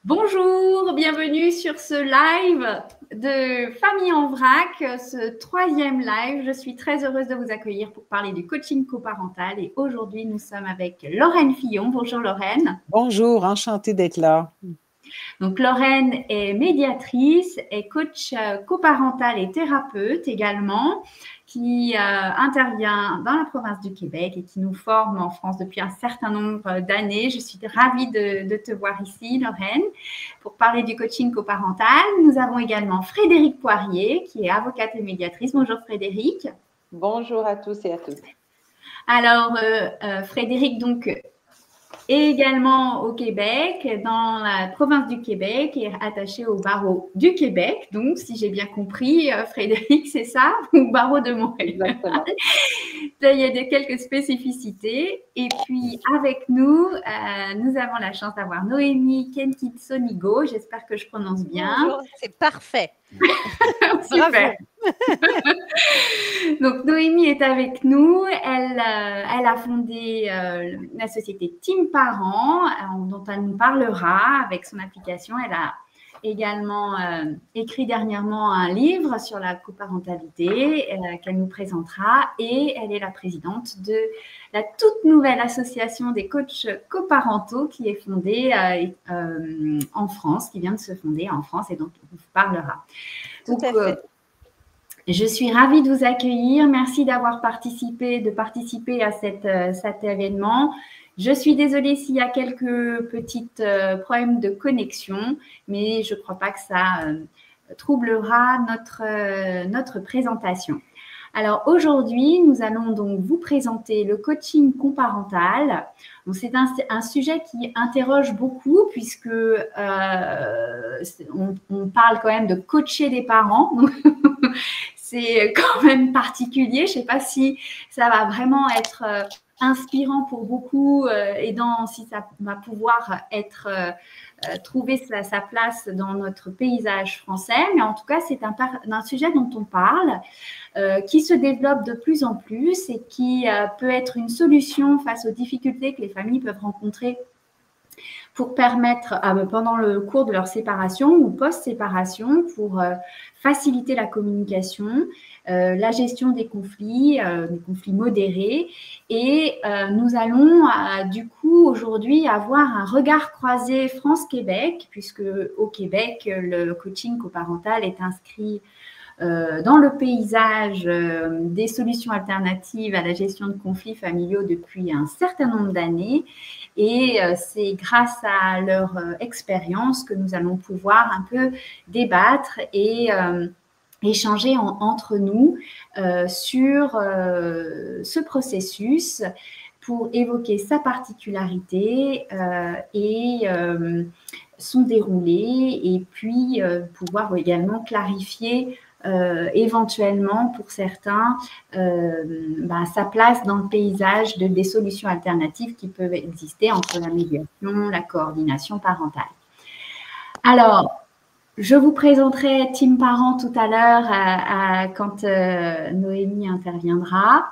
Bonjour, bienvenue sur ce live de Famille en Vrac, ce troisième live. Je suis très heureuse de vous accueillir pour parler du coaching coparental et aujourd'hui nous sommes avec Lorraine Fillon. Bonjour Lorraine. Bonjour, enchantée d'être là. Donc Lorraine est médiatrice, est coach coparental et thérapeute également, qui intervient dans la province du Québec et qui nous forme en France depuis un certain nombre d'années. Je suis ravie de te voir ici, Lorraine, pour parler du coaching coparental. Nous avons également Frédéric Poirier, qui est avocate et médiatrice. Bonjour Frédéric. Bonjour à tous et à toutes. Alors, Frédéric, donc, et également au Québec, dans la province du Québec, et attaché au barreau du Québec. Donc, si j'ai bien compris, Frédéric, c'est ça, au barreau de Montréal. Exactement. Il y a quelques spécificités. Et puis, avec nous, nous avons la chance d'avoir Noémie Kenkitsonigo. J'espère que je prononce bien. Bonjour, c'est parfait. Super. Donc, Noémie est avec nous. Elle a fondé la société Team Parents, dont elle nous parlera avec son application. Elle a également écrit dernièrement un livre sur la coparentalité qu'elle nous présentera. Et elle est la présidente de la toute nouvelle association des coachs coparentaux qui est fondée en France, qui vient de se fonder en France et dont on vous parlera. Tout à fait. Je suis ravie de vous accueillir. Merci d'avoir participé à cet événement. Je suis désolée s'il y a quelques petits problèmes de connexion, mais je ne crois pas que ça troublera notre présentation. Alors aujourd'hui, nous allons donc vous présenter le coaching coparental. C'est un sujet qui interroge beaucoup puisque on parle quand même de coacher des parents. C'est quand même particulier. Je ne sais pas si ça va vraiment être inspirant pour beaucoup et si ça va pouvoir trouver sa place dans notre paysage français. Mais en tout cas, c'est un sujet dont on parle, qui se développe de plus en plus et qui peut être une solution face aux difficultés que les familles peuvent rencontrer pour permettre, pendant le cours de leur séparation ou post-séparation, pour faciliter la communication, la gestion des conflits modérés. Et nous allons du coup aujourd'hui avoir un regard croisé France-Québec, puisque au Québec, le coaching coparental est inscrit dans le paysage des solutions alternatives à la gestion de conflits familiaux depuis un certain nombre d'années. Et c'est grâce à leur expérience que nous allons pouvoir un peu débattre et échanger entre nous sur ce processus pour évoquer sa particularité et son déroulé et puis pouvoir également clarifier éventuellement pour certains sa place dans le paysage des solutions alternatives qui peuvent exister entre la médiation, la coordination parentale. Alors, je vous présenterai Team Parents tout à l'heure quand Noémie interviendra.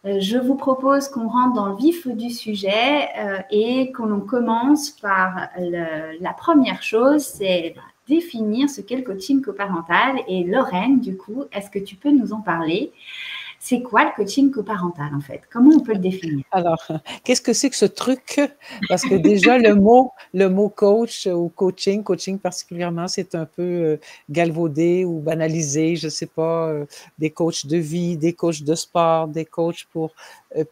Je vous propose qu'on rentre dans le vif du sujet et qu'on commence par la première chose, c'est définir ce qu'est le coaching coparental. Et Lorraine, du coup, est-ce que tu peux nous en parler? C'est quoi le coaching coparental, en fait? Comment on peut le définir? Alors, qu'est-ce que c'est que ce truc? Parce que déjà, le mot coach ou coaching particulièrement, c'est un peu galvaudé ou banalisé. Je ne sais pas, des coachs de vie, des coachs de sport, des coachs pour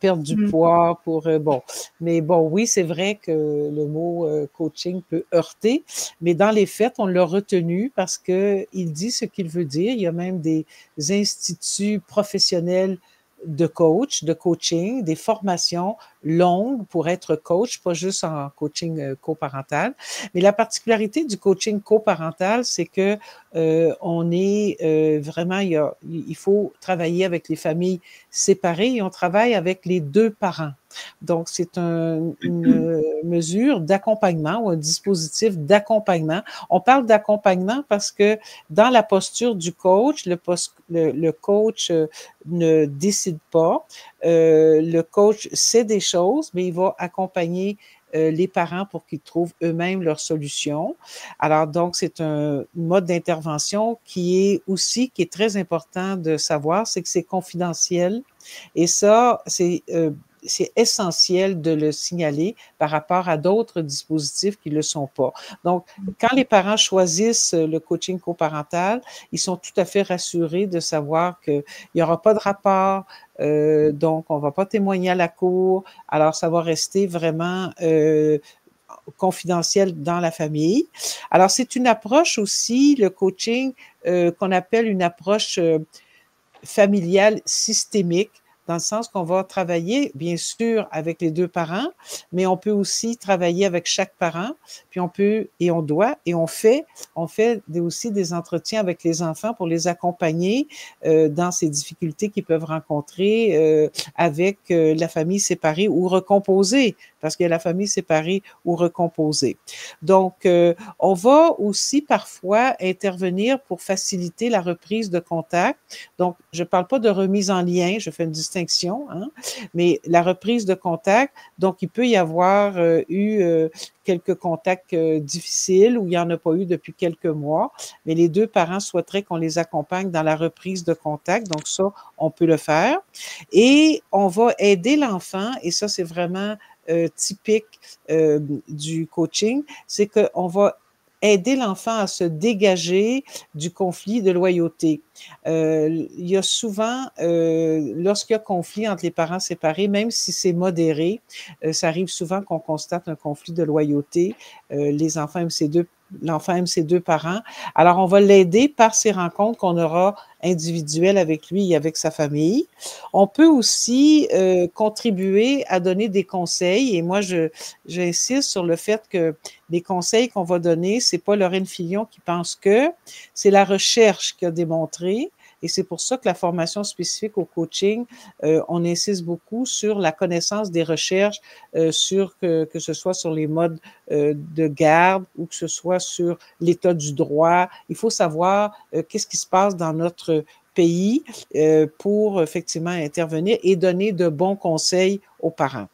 perdre du poids, bon. Mais bon, oui, c'est vrai que le mot coaching peut heurter, mais dans les faits, on l'a retenu parce qu'il dit ce qu'il veut dire. Il y a même des instituts professionnels de coaching, des formations longues pour être coach, pas juste en coaching coparental. Mais la particularité du coaching coparental, c'est que on est vraiment, il faut travailler avec les familles séparées et on travaille avec les deux parents. Donc, c'est une mesure d'accompagnement ou un dispositif d'accompagnement. On parle d'accompagnement parce que dans la posture du coach, le coach ne décide pas, le coach sait des choses, mais il va accompagner les parents pour qu'ils trouvent eux-mêmes leur solution. Alors, donc, c'est un mode d'intervention qui est très important de savoir, c'est que c'est confidentiel. Et ça, c'est essentiel de le signaler par rapport à d'autres dispositifs qui ne le sont pas. Donc, quand les parents choisissent le coaching coparental, ils sont tout à fait rassurés de savoir qu'il n'y aura pas de rapport, donc on ne va pas témoigner à la cour, alors ça va rester vraiment confidentiel dans la famille. Alors, c'est une approche aussi, le coaching, qu'on appelle une approche familiale systémique, dans le sens qu'on va travailler, bien sûr, avec les deux parents, mais on peut aussi travailler avec chaque parent, puis on peut, et on doit, et on fait aussi des entretiens avec les enfants pour les accompagner dans ces difficultés qu'ils peuvent rencontrer avec la famille séparée ou recomposée, parce qu'il y a la famille séparée ou recomposée. Donc, on va aussi parfois intervenir pour faciliter la reprise de contact. Donc, je ne parle pas de remise en lien, je fais une distinction, hein, mais la reprise de contact, donc il peut y avoir eu quelques contacts difficiles où il n'y en a pas eu depuis quelques mois, mais les deux parents souhaiteraient qu'on les accompagne dans la reprise de contact, donc ça, on peut le faire. Et on va aider l'enfant, et ça, c'est vraiment typique du coaching, c'est qu'on va aider l'enfant à se dégager du conflit de loyauté. Il y a souvent, lorsqu'il y a conflit entre les parents séparés, même si c'est modéré, ça arrive souvent qu'on constate un conflit de loyauté. L'enfant aime ses deux parents. Alors, on va l'aider par ces rencontres qu'on aura individuelles avec lui et avec sa famille. On peut aussi contribuer à donner des conseils. Et moi, j'insiste sur le fait que les conseils qu'on va donner, c'est pas Lorraine Filion qui pense que, c'est la recherche qui a démontré. Et c'est pour ça que la formation spécifique au coaching, on insiste beaucoup sur la connaissance des recherches, que ce soit sur les modes de garde ou que ce soit sur l'état du droit. Il faut savoir qu'est-ce qui se passe dans notre pays pour effectivement intervenir et donner de bons conseils aux parents.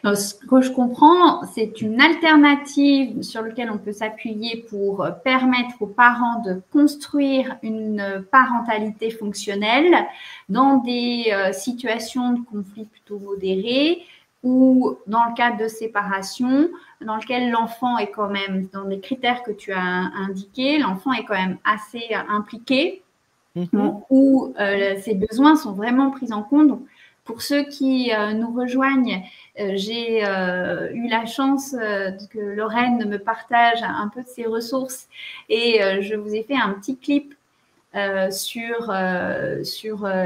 Donc, ce que je comprends, c'est une alternative sur laquelle on peut s'appuyer pour permettre aux parents de construire une parentalité fonctionnelle dans des situations de conflit plutôt modérés ou dans le cadre de séparation, dans lequel l'enfant est quand même, dans les critères que tu as indiqués, l'enfant est quand même assez impliqué, où ses besoins sont vraiment pris en compte. Donc, pour ceux qui nous rejoignent, j'ai eu la chance que Lorraine me partage un peu de ses ressources et je vous ai fait un petit clip sur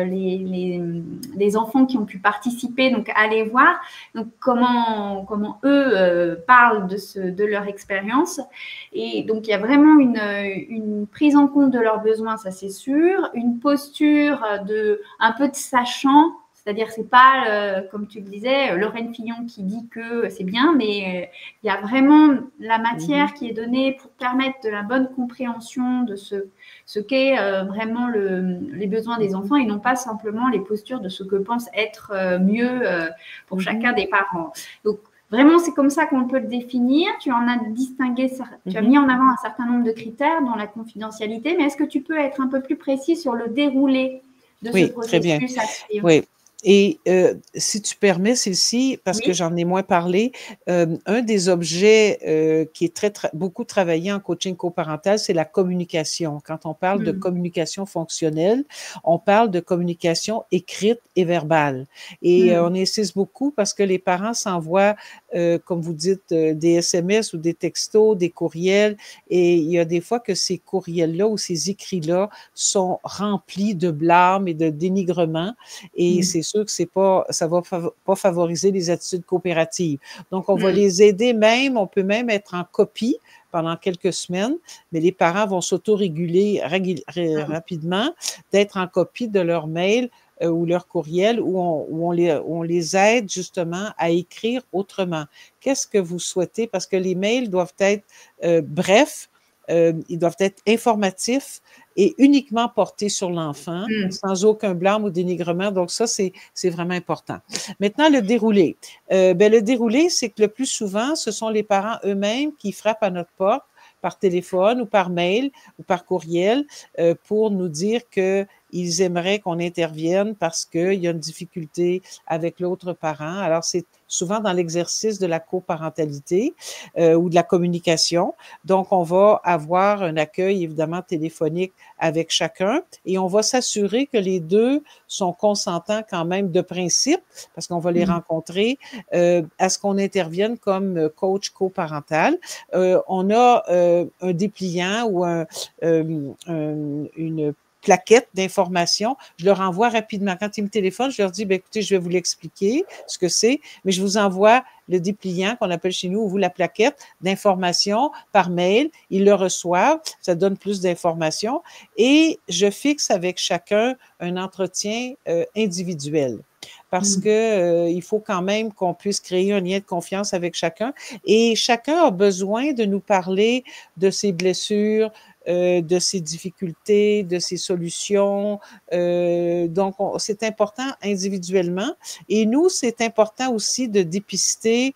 les enfants qui ont pu participer. Donc, allez voir donc, comment eux parlent de leur expérience. Et donc, il y a vraiment une prise en compte de leurs besoins, ça c'est sûr, une posture un peu de sachant. C'est-à-dire, c'est pas, comme tu le disais, Lorraine Filion qui dit que c'est bien, mais il y a vraiment la matière qui est donnée pour permettre de la bonne compréhension de ce qu'est vraiment les besoins des enfants et non pas simplement les postures de ce que pense être mieux pour chacun des parents. Donc, vraiment, c'est comme ça qu'on peut le définir. Tu en as distingué, tu as mis en avant un certain nombre de critères, dont la confidentialité, mais est-ce que tu peux être un peu plus précis sur le déroulé de ce processus? Très bien. Oui. Et si tu permets, Cécile, parce que j'en ai moins parlé, un des objets qui est beaucoup travaillé en coaching coparental, c'est la communication. Quand on parle de communication fonctionnelle, on parle de communication écrite et verbale. Et on insiste beaucoup parce que les parents s'envoient, comme vous dites, des SMS ou des textos, des courriels, et il y a des fois que ces courriels-là ou ces écrits-là sont remplis de blâme et de dénigrement, et c'est sûr que ça va pas favoriser les attitudes coopératives. Donc, on va les aider même, on peut même être en copie pendant quelques semaines, mais les parents vont s'autoréguler rapidement, d'être en copie de leur mail ou leur courriel où on les aide justement à écrire autrement. Qu'est-ce que vous souhaitez? Parce que les mails doivent être brefs, ils doivent être informatifs et uniquement portés sur l'enfant, sans aucun blâme ou dénigrement. Donc ça, c'est vraiment important. Maintenant, le déroulé. Le déroulé, c'est que le plus souvent, ce sont les parents eux-mêmes qui frappent à notre porte par téléphone ou par mail ou par courriel pour nous dire qu'ils aimeraient qu'on intervienne parce qu'il y a une difficulté avec l'autre parent. Alors, c'est souvent dans l'exercice de la coparentalité ou de la communication. Donc, on va avoir un accueil, évidemment, téléphonique avec chacun et on va s'assurer que les deux sont consentants quand même de principe, parce qu'on va les rencontrer, à ce qu'on intervienne comme coach coparental. On a un dépliant ou une plaquette d'information. Je leur envoie rapidement. Quand ils me téléphonent, je leur dis, écoutez, je vais vous l'expliquer, ce que c'est, mais je vous envoie le dépliant qu'on appelle chez nous, ou la plaquette d'information par mail. Ils le reçoivent, ça donne plus d'informations et je fixe avec chacun un entretien individuel. Parce que il faut quand même qu'on puisse créer un lien de confiance avec chacun et chacun a besoin de nous parler de ses blessures, de ses difficultés, de ses solutions. Donc, c'est important individuellement. Et nous, c'est important aussi de dépister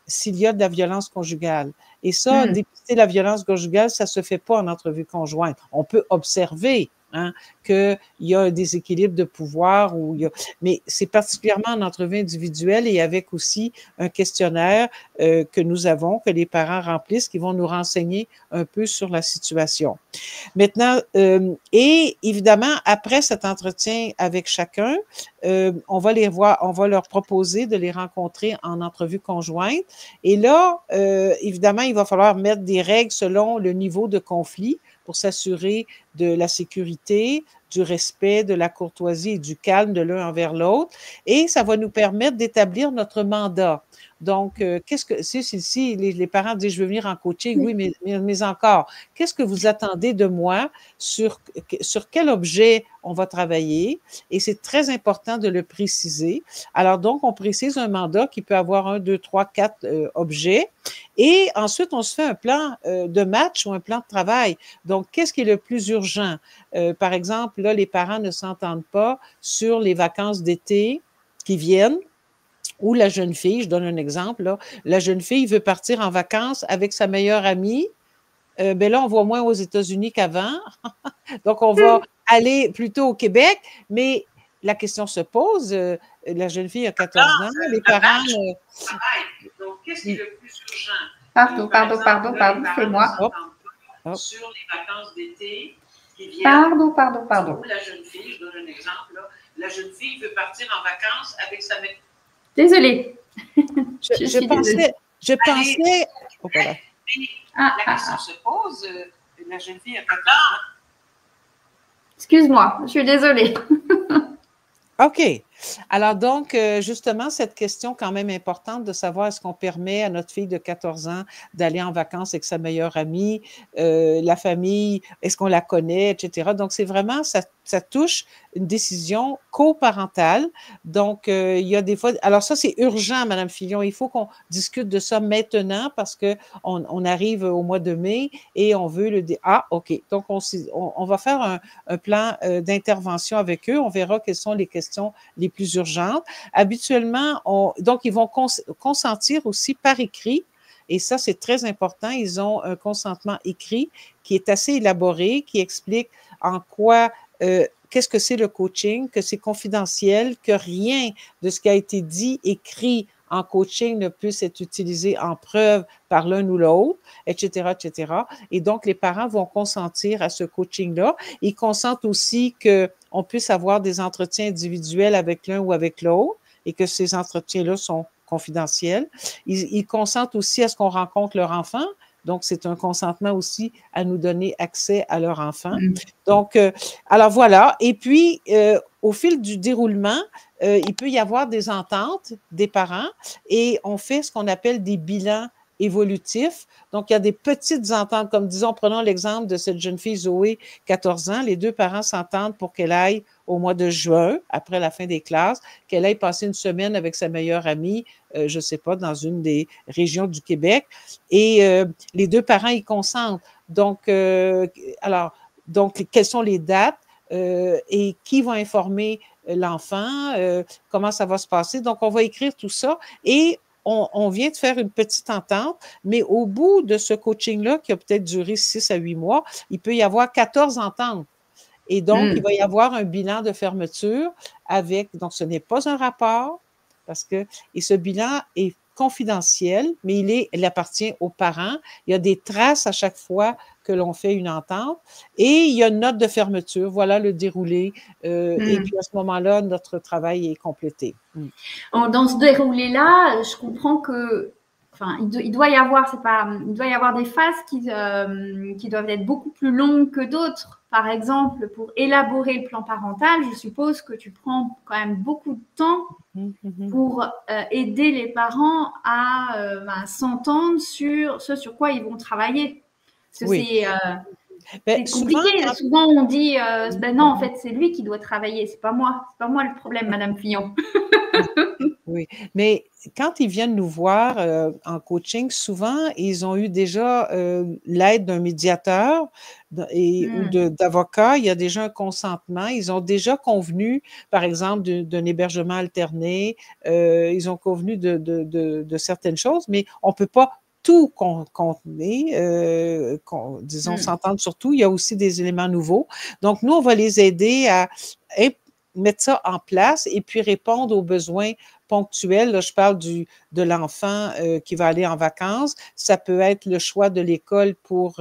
s'il y a de la violence conjugale. Et ça, dépister la violence conjugale, ça se fait pas en entrevue conjointe. On peut observer qu'il y a un déséquilibre de pouvoir, mais c'est particulièrement en entrevue individuelle et avec aussi un questionnaire que nous avons, que les parents remplissent, qui vont nous renseigner un peu sur la situation. Maintenant, et évidemment, après cet entretien avec chacun, on va les voir, on va leur proposer de les rencontrer en entrevue conjointe. Et là, évidemment, il va falloir mettre des règles selon le niveau de conflit pour s'assurer de la sécurité, du respect, de la courtoisie et du calme de l'un envers l'autre. Et ça va nous permettre d'établir notre mandat. Donc, qu'est-ce que si les parents disent je veux venir en coaching, oui, mais encore, qu'est-ce que vous attendez de moi sur quel objet on va travailler? Et c'est très important de le préciser. Alors donc, on précise un mandat qui peut avoir 1, 2, 3, 4 objets. Et ensuite, on se fait un plan de match ou un plan de travail. Donc, qu'est-ce qui est le plus urgent? Par exemple, là, les parents ne s'entendent pas sur les vacances d'été qui viennent. Ou la jeune fille, je donne un exemple, là, la jeune fille veut partir en vacances avec sa meilleure amie. Là, on voit moins aux États-Unis qu'avant. Donc, on va aller plutôt au Québec, mais la question se pose. La jeune fille a 14 ans, les parents... Donc, qu'est-ce qui est le plus urgent? Pardon, c'est moi. Sur les vacances d'été qui viennent. Pardon. La jeune fille, je donne un exemple, là, la jeune fille veut partir en vacances avec sa mère. Désolée. Je pensais... Oh, voilà. La question se pose, la jeune fille a 14 ans. Excuse-moi, je suis désolée. OK. Alors donc, justement, cette question quand même importante de savoir est-ce qu'on permet à notre fille de 14 ans d'aller en vacances avec sa meilleure amie, la famille, est-ce qu'on la connaît, etc. Donc, c'est vraiment, ça touche une décision coparentale. Donc, il y a des fois... Alors ça, c'est urgent, Madame Fillon. Il faut qu'on discute de ça maintenant parce qu'on arrive au mois de mai et on veut le... Ah, OK. Donc, on va faire un plan d'intervention avec eux. On verra quelles sont les questions les plus urgentes. Habituellement, donc, ils vont consentir aussi par écrit. Et ça, c'est très important. Ils ont un consentement écrit qui est assez élaboré, qui explique en quoi, qu'est-ce que c'est le coaching, que c'est confidentiel, que rien de ce qui a été dit, écrit en coaching ne puisse être utilisé en preuve par l'un ou l'autre, etc., etc. Et donc, les parents vont consentir à ce coaching-là. Ils consentent aussi qu'on puisse avoir des entretiens individuels avec l'un ou avec l'autre et que ces entretiens-là sont confidentiels. Ils consentent aussi à ce qu'on rencontre leur enfant. Donc, c'est un consentement aussi à nous donner accès à leur enfant. Donc, alors voilà. Et puis, au fil du déroulement, il peut y avoir des ententes des parents et on fait ce qu'on appelle des bilans évolutifs. Donc, il y a des petites ententes, comme disons, prenons l'exemple de cette jeune fille Zoé, 14 ans. Les deux parents s'entendent pour qu'elle aille au mois de juin, après la fin des classes, qu'elle aille passer une semaine avec sa meilleure amie, je ne sais pas, dans une des régions du Québec. Et les deux parents y consentent. Donc, donc, quelles sont les dates et qui va informer l'enfant, comment ça va se passer. Donc, on va écrire tout ça et on vient de faire une petite entente, mais au bout de ce coaching-là, qui a peut-être duré 6 à 8 mois, il peut y avoir 14 ententes. Et donc, il va y avoir un bilan de fermeture donc ce n'est pas un rapport, et ce bilan est confidentiel, mais il appartient aux parents. Il y a des traces à chaque fois que l'on fait une entente et il y a une note de fermeture. Voilà le déroulé. Et puis, à ce moment-là, notre travail est complété. Dans ce déroulé-là, je comprends que il doit y avoir des phases qui doivent être beaucoup plus longues que d'autres. Par exemple, pour élaborer le plan parental, je suppose que tu prends quand même beaucoup de temps pour aider les parents à s'entendre sur ce sur quoi ils vont travailler. Parce que c'est compliqué. Souvent, on dit non, en fait, c'est lui qui doit travailler, c'est pas moi. C'est pas moi le problème, Madame Fillon. Oui, mais quand ils viennent nous voir en coaching, souvent, ils ont eu déjà l'aide d'un médiateur ou d'avocat. Il y a déjà un consentement. Ils ont déjà convenu, par exemple, d'un hébergement alterné. Ils ont convenu de certaines choses, mais on ne peut pas tout contenir, disons, s'entendre sur tout. Il y a aussi des éléments nouveaux. Donc, nous, on va les aider à mettre ça en place et puis répondre aux besoins ponctuels. Là, je parle de l'enfant qui va aller en vacances. Ça peut être le choix de l'école pour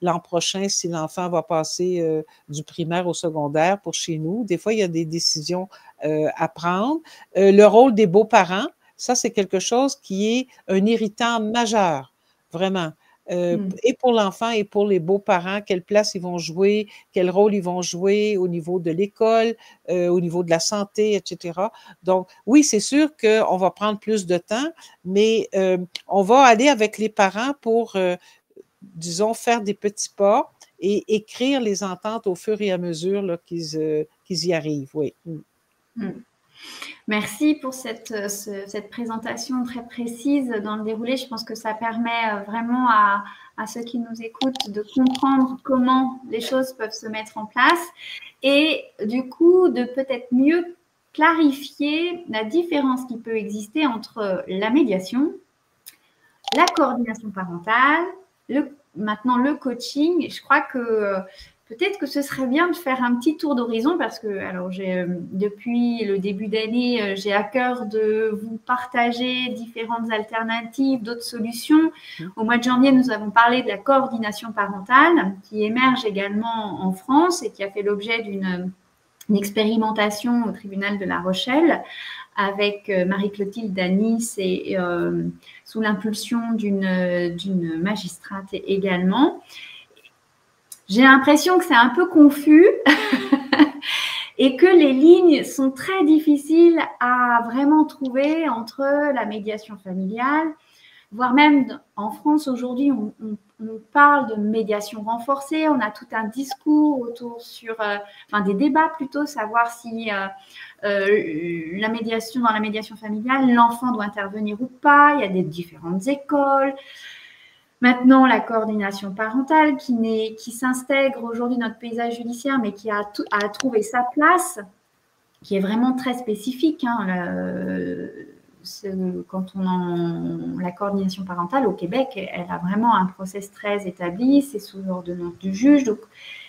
l'an prochain si l'enfant va passer du primaire au secondaire pour chez nous. Des fois, il y a des décisions à prendre. Le rôle des beaux-parents, ça, c'est quelque chose qui est un irritant majeur, vraiment. Et pour l'enfant et pour les beaux-parents, quelle place ils vont jouer, quel rôle ils vont jouer au niveau de l'école, au niveau de la santé, etc. Donc, oui, c'est sûr qu'on va prendre plus de temps, mais on va aller avec les parents pour, disons, faire des petits pas et écrire les ententes au fur et à mesure là, qu'ils y arrivent, oui. Merci pour cette présentation très précise dans le déroulé. Je pense que ça permet vraiment à ceux qui nous écoutent de comprendre comment les choses peuvent se mettre en place et du coup de peut-être mieux clarifier la différence qui peut exister entre la médiation, la coordination parentale, maintenant le coaching. Je crois que peut-être que ce serait bien de faire un petit tour d'horizon parce que, alors, depuis le début d'année, j'ai à cœur de vous partager différentes alternatives, d'autres solutions. Au mois de janvier, nous avons parlé de la coordination parentale qui émerge également en France et qui a fait l'objet d'une expérimentation au tribunal de La Rochelle avec Marie-Clotilde Danis et sous l'impulsion d'une magistrate également. J'ai l'impression que c'est un peu confus et que les lignes sont très difficiles à vraiment trouver entre la médiation familiale, voire même en France aujourd'hui, on parle de médiation renforcée, on a tout un discours autour des débats plutôt, savoir si dans la médiation familiale, l'enfant doit intervenir ou pas, il y a des différentes écoles. Maintenant, la coordination parentale qui s'intègre aujourd'hui dans notre paysage judiciaire, mais qui a trouvé sa place, qui est vraiment très spécifique. La coordination parentale au Québec, elle a vraiment un process très établi, c'est sous ordonnance du juge. Donc,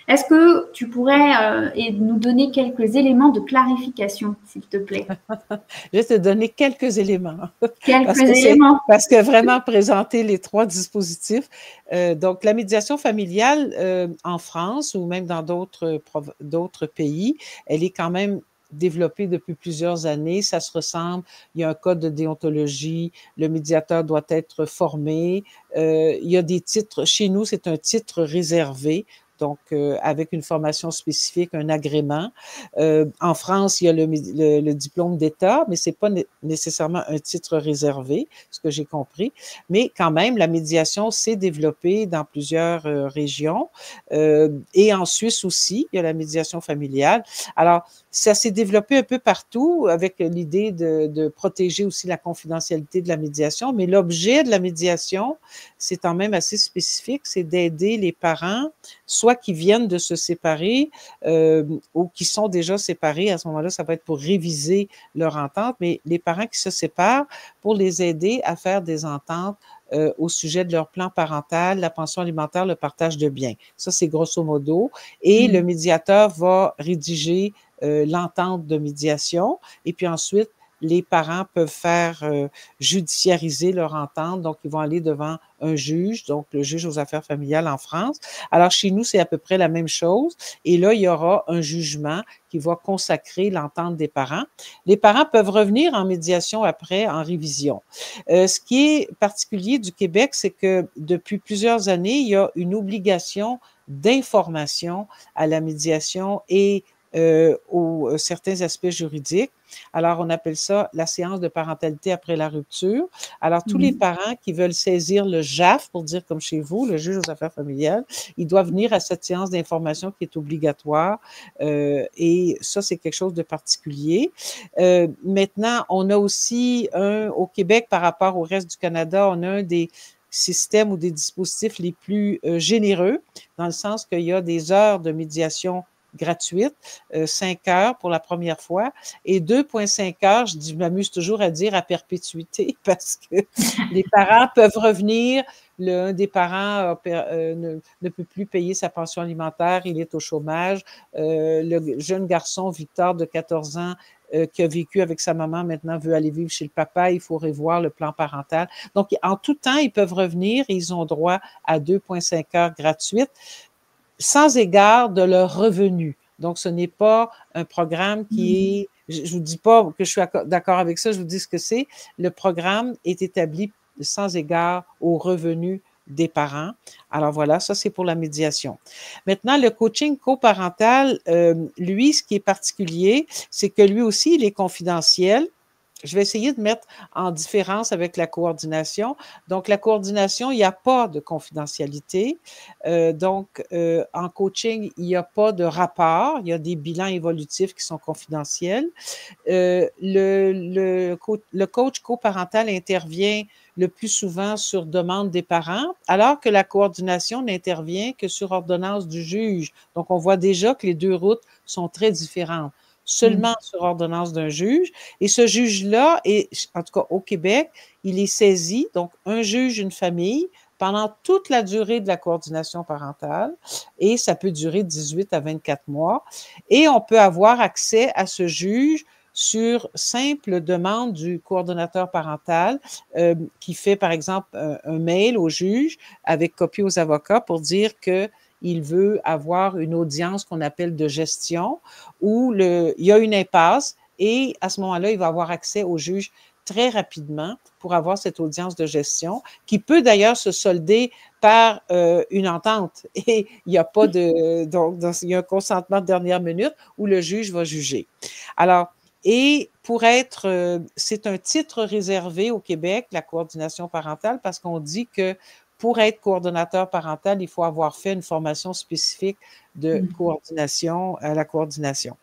est-ce que tu pourrais nous donner quelques éléments de clarification, s'il te plaît? Je vais te donner quelques éléments. Parce que vraiment présenter les 3 dispositifs. Donc, la médiation familiale en France ou même dans d'autres pays, elle est quand même développée depuis plusieurs années, ça se ressemble, il y a un code de déontologie, le médiateur doit être formé, il y a des titres, chez nous c'est un titre réservé, donc avec une formation spécifique, un agrément. En France, il y a le diplôme d'État, mais ce n'est pas nécessairement un titre réservé, ce que j'ai compris. Mais quand même, la médiation s'est développée dans plusieurs régions. Et en Suisse aussi, il y a la médiation familiale. Alors, ça s'est développé un peu partout avec l'idée de protéger aussi la confidentialité de la médiation, mais l'objet de la médiation, c'est quand même assez spécifique, c'est d'aider les parents, soit qui viennent de se séparer ou qui sont déjà séparés. À ce moment-là, ça va être pour réviser leur entente, mais les parents qui se séparent, pour les aider à faire des ententes au sujet de leur plan parental, la pension alimentaire, le partage de biens. Ça, c'est grosso modo. Et le médiateur va rédiger l'entente de médiation. Et puis ensuite, les parents peuvent faire judiciariser leur entente. Donc, ils vont aller devant un juge, donc le juge aux affaires familiales en France. Alors, chez nous, c'est à peu près la même chose. Et là, il y aura un jugement qui va consacrer l'entente des parents. Les parents peuvent revenir en médiation après, en révision. Ce qui est particulier du Québec, c'est que depuis plusieurs années, il y a une obligation d'information à la médiation et aux certains aspects juridiques. Alors, on appelle ça la séance de parentalité après la rupture. Alors, tous les parents qui veulent saisir le JAF, pour dire comme chez vous, le juge aux affaires familiales, ils doivent venir à cette séance d'information qui est obligatoire et ça, c'est quelque chose de particulier. Maintenant, on a aussi au Québec, par rapport au reste du Canada, on a un des systèmes ou des dispositifs les plus généreux, dans le sens qu'il y a des heures de médiation gratuite, 5 heures pour la première fois, et 2,5 heures, je m'amuse toujours à dire à perpétuité, parce que les parents peuvent revenir, l'un des parents ne peut plus payer sa pension alimentaire, il est au chômage, le jeune garçon, Victor, de 14 ans, qui a vécu avec sa maman, maintenant veut aller vivre chez le papa, il faut revoir le plan parental. Donc, en tout temps, ils peuvent revenir et ils ont droit à 2,5 heures gratuites, sans égard de leur revenu. Donc, ce n'est pas un programme qui est, je ne vous dis pas que je suis d'accord avec ça, je vous dis ce que c'est. Le programme est établi sans égard aux revenus des parents. Alors voilà, ça c'est pour la médiation. Maintenant, le coaching coparental, lui, ce qui est particulier, c'est que lui aussi, il est confidentiel. Je vais essayer de mettre en différence avec la coordination. Donc, la coordination, il n'y a pas de confidentialité. En coaching, il n'y a pas de rapport. Il y a des bilans évolutifs qui sont confidentiels. Le coach coparental intervient le plus souvent sur demande des parents, alors que la coordination n'intervient que sur ordonnance du juge. Donc, on voit déjà que les deux routes sont très différentes. Seulement sur ordonnance d'un juge. Et ce juge-là, en tout cas au Québec, il est saisi, donc un juge, une famille, pendant toute la durée de la coordination parentale, et ça peut durer 18 à 24 mois. Et on peut avoir accès à ce juge sur simple demande du coordonnateur parental qui fait, par exemple, un mail au juge avec copie aux avocats pour dire que il veut avoir une audience qu'on appelle de gestion où il y a une impasse et à ce moment-là, il va avoir accès au juge très rapidement pour avoir cette audience de gestion qui peut d'ailleurs se solder par une entente et il n'y a pas il y a un consentement de dernière minute où le juge va juger. Alors, et c'est un titre réservé au Québec, la coordination parentale, parce qu'on dit que pour être coordonnateur parental, il faut avoir fait une formation spécifique de coordination à la coordination.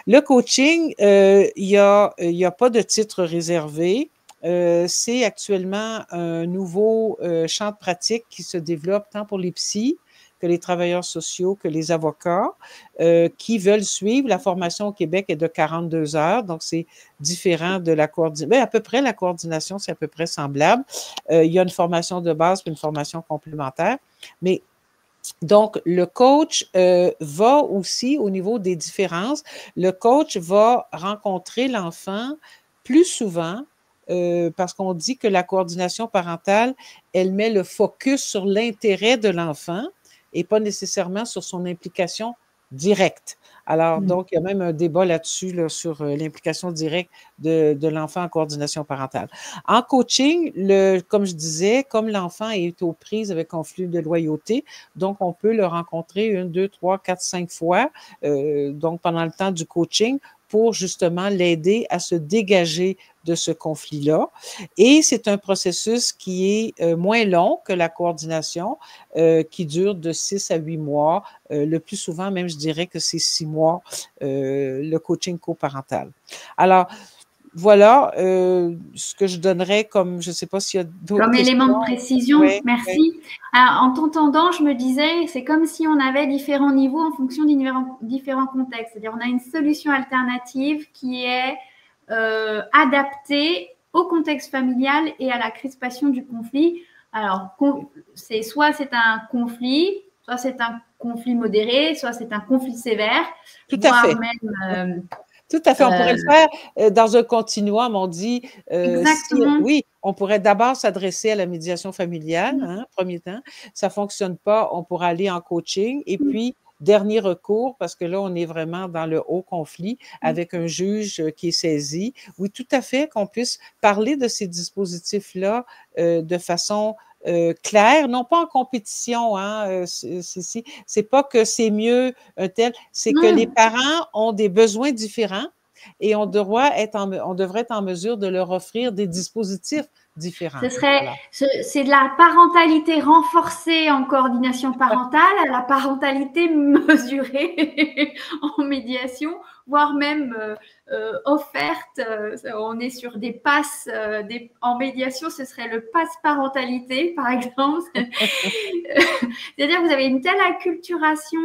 Le coaching, il y a pas de titre réservé. C'est actuellement un nouveau champ de pratique qui se développe tant pour les psys que les travailleurs sociaux, que les avocats qui veulent suivre. La formation au Québec est de 42 heures, donc c'est différent de la coordination. Mais à peu près, la coordination, c'est à peu près semblable. Il y a une formation de base puis une formation complémentaire. Mais donc, le coach va aussi, au niveau des différences, le coach va rencontrer l'enfant plus souvent parce qu'on dit que la coordination parentale, elle met le focus sur l'intérêt de l'enfant et pas nécessairement sur son implication directe. Alors, donc, il y a même un débat là-dessus, là, sur l'implication directe de l'enfant en coordination parentale. En coaching, comme je disais, comme l'enfant est aux prises avec conflit de loyauté, donc on peut le rencontrer 1, 2, 3, 4, 5 fois, donc pendant le temps du coaching, pour justement l'aider à se dégager de ce conflit-là. Et c'est un processus qui est moins long que la coordination, qui dure de 6 à 8 mois. Le plus souvent, même, je dirais que c'est 6 mois, le coaching coparental. Alors, voilà ce que je donnerais comme, je ne sais pas s'il y a d'autres questions. Comme élément de précision, oui, merci. Oui. Alors, en t'entendant, je me disais, c'est comme si on avait différents niveaux en fonction des différents contextes. C'est-à-dire, on a une solution alternative qui est adaptée au contexte familial et à la crispation du conflit. Alors, soit c'est un conflit, soit c'est un conflit modéré, soit c'est un conflit sévère. Tout à fait. Même, tout à fait. On pourrait le faire dans un continuum. On dit, exactement. oui, on pourrait d'abord s'adresser à la médiation familiale, hein, premier temps. Ça ne fonctionne pas, on pourra aller en coaching. Et puis, dernier recours, parce que là, on est vraiment dans le haut conflit avec un juge qui est saisi. Oui, tout à fait, qu'on puisse parler de ces dispositifs-là de façon claire, non pas en compétition, hein, c'est pas que c'est mieux un tel, c'est que les parents ont des besoins différents et on devrait être en mesure de leur offrir des dispositifs différents. C'est de la parentalité renforcée en coordination parentale à la parentalité mesurée en médiation, voire même offerte. On est sur des passes en médiation, ce serait le passe parentalité, par exemple. C'est-à-dire que vous avez une telle acculturation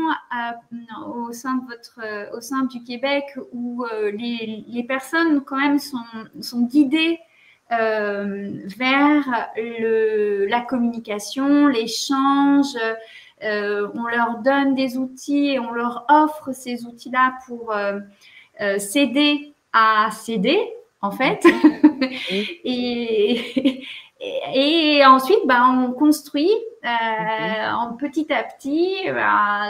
au sein du Québec où les personnes quand même sont guidées vers la communication, l'échange. On leur donne des outils et on leur offre ces outils-là pour s'aider à s'aider, en fait. Et ensuite, on construit en petit à petit. Là,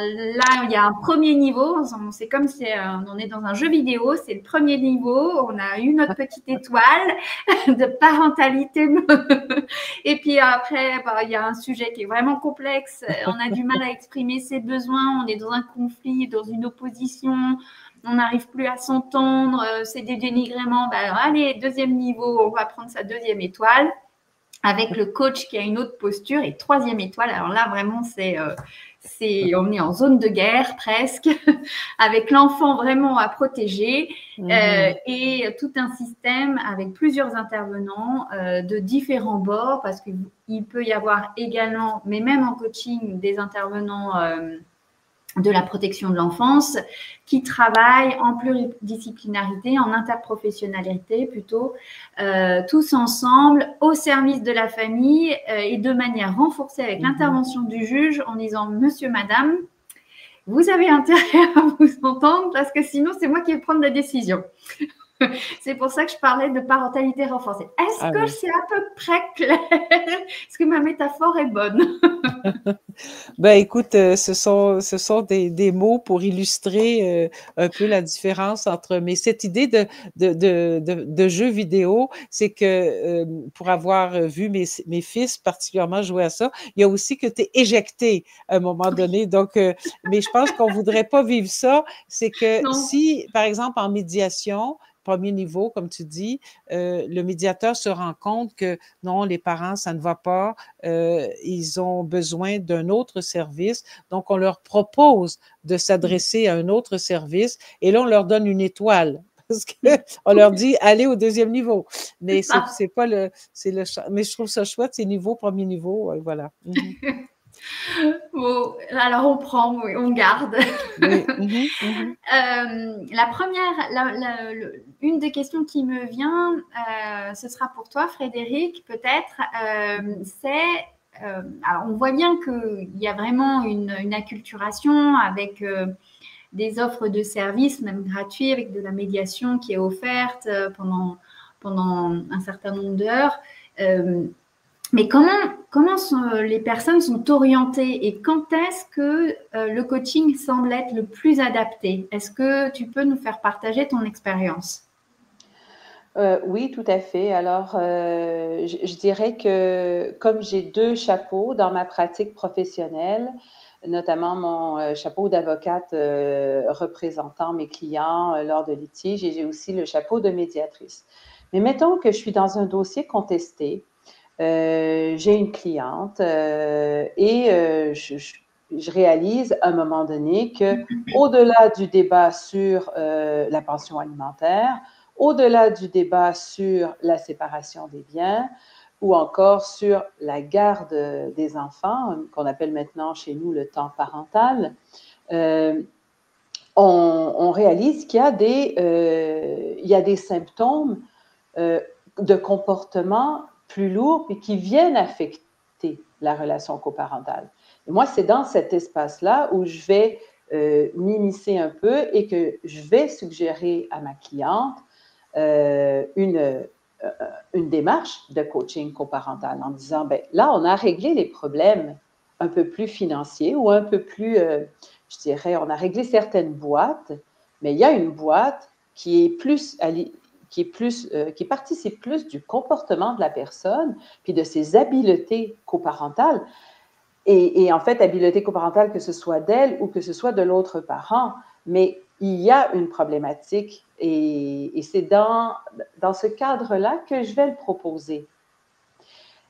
il y a un premier niveau. C'est comme si on est dans un jeu vidéo. C'est le premier niveau. On a eu notre petite étoile de parentalité. Et puis après, il y a un sujet qui est vraiment complexe. On a du mal à exprimer ses besoins. On est dans un conflit, dans une opposition. On n'arrive plus à s'entendre. C'est des dénigrements. Allez, deuxième niveau. On va prendre sa deuxième étoile, avec le coach qui a une autre posture, et troisième étoile. Alors là, vraiment, on est en zone de guerre presque, avec l'enfant vraiment à protéger et tout un système avec plusieurs intervenants de différents bords, parce qu'il peut y avoir également, mais même en coaching, des intervenants de la protection de l'enfance qui travaillent en pluridisciplinarité, en interprofessionnalité plutôt, tous ensemble au service de la famille et de manière renforcée avec l'intervention du juge en disant « Monsieur, Madame, vous avez intérêt à vous entendre parce que sinon c'est moi qui vais prendre la décision ». C'est pour ça que je parlais de parentalité renforcée. Est-ce que c'est à peu près clair? Est-ce que ma métaphore est bonne? Écoute, ce sont des mots pour illustrer un peu la différence entre. Mais cette idée de jeu vidéo, c'est que pour avoir vu mes fils particulièrement jouer à ça, il y a aussi que tu es éjecté à un moment donné. Donc, mais je pense qu'on voudrait pas vivre ça. C'est que si, par exemple, en médiation, premier niveau, comme tu dis, le médiateur se rend compte que non, les parents, ça ne va pas, ils ont besoin d'un autre service, donc on leur propose de s'adresser à un autre service et là, on leur donne une étoile. Parce qu'on leur dit, allez au deuxième niveau. Mais c'est pas mais je trouve ça chouette, c'est premier niveau, voilà. Bon, alors on prend, on garde. Oui. La première, une des questions qui me vient, ce sera pour toi, Frédéric, peut-être, alors on voit bien qu'il y a vraiment une acculturation avec des offres de services, même gratuits, avec de la médiation qui est offerte pendant un certain nombre d'heures. Mais comment les personnes sont orientées et quand est-ce que le coaching semble être le plus adapté? Est-ce que tu peux nous faire partager ton expérience? Oui, tout à fait. Alors, je dirais que comme j'ai deux chapeaux dans ma pratique professionnelle, notamment mon chapeau d'avocate représentant mes clients lors de litiges, et j'ai aussi le chapeau de médiatrice. Mais mettons que je suis dans un dossier contesté, j'ai une cliente et je réalise à un moment donné que, au-delà du débat sur la pension alimentaire, au-delà du débat sur la séparation des biens, ou encore sur la garde des enfants, qu'on appelle maintenant chez nous le temps parental, on réalise qu'il y a des symptômes de comportement plus lourds et qui viennent affecter la relation coparentale. Et moi, c'est dans cet espace-là où je vais m'immiscer un peu et que je vais suggérer à ma cliente une démarche de coaching coparental en disant, ben là, on a réglé les problèmes un peu plus financiers ou un peu plus, je dirais, on a réglé certaines boîtes, mais il y a une boîte qui participe plus du comportement de la personne, puis de ses habiletés coparentales. Et en fait, habileté coparentale, que ce soit d'elle ou que ce soit de l'autre parent, mais il y a une problématique et c'est dans ce cadre-là que je vais le proposer.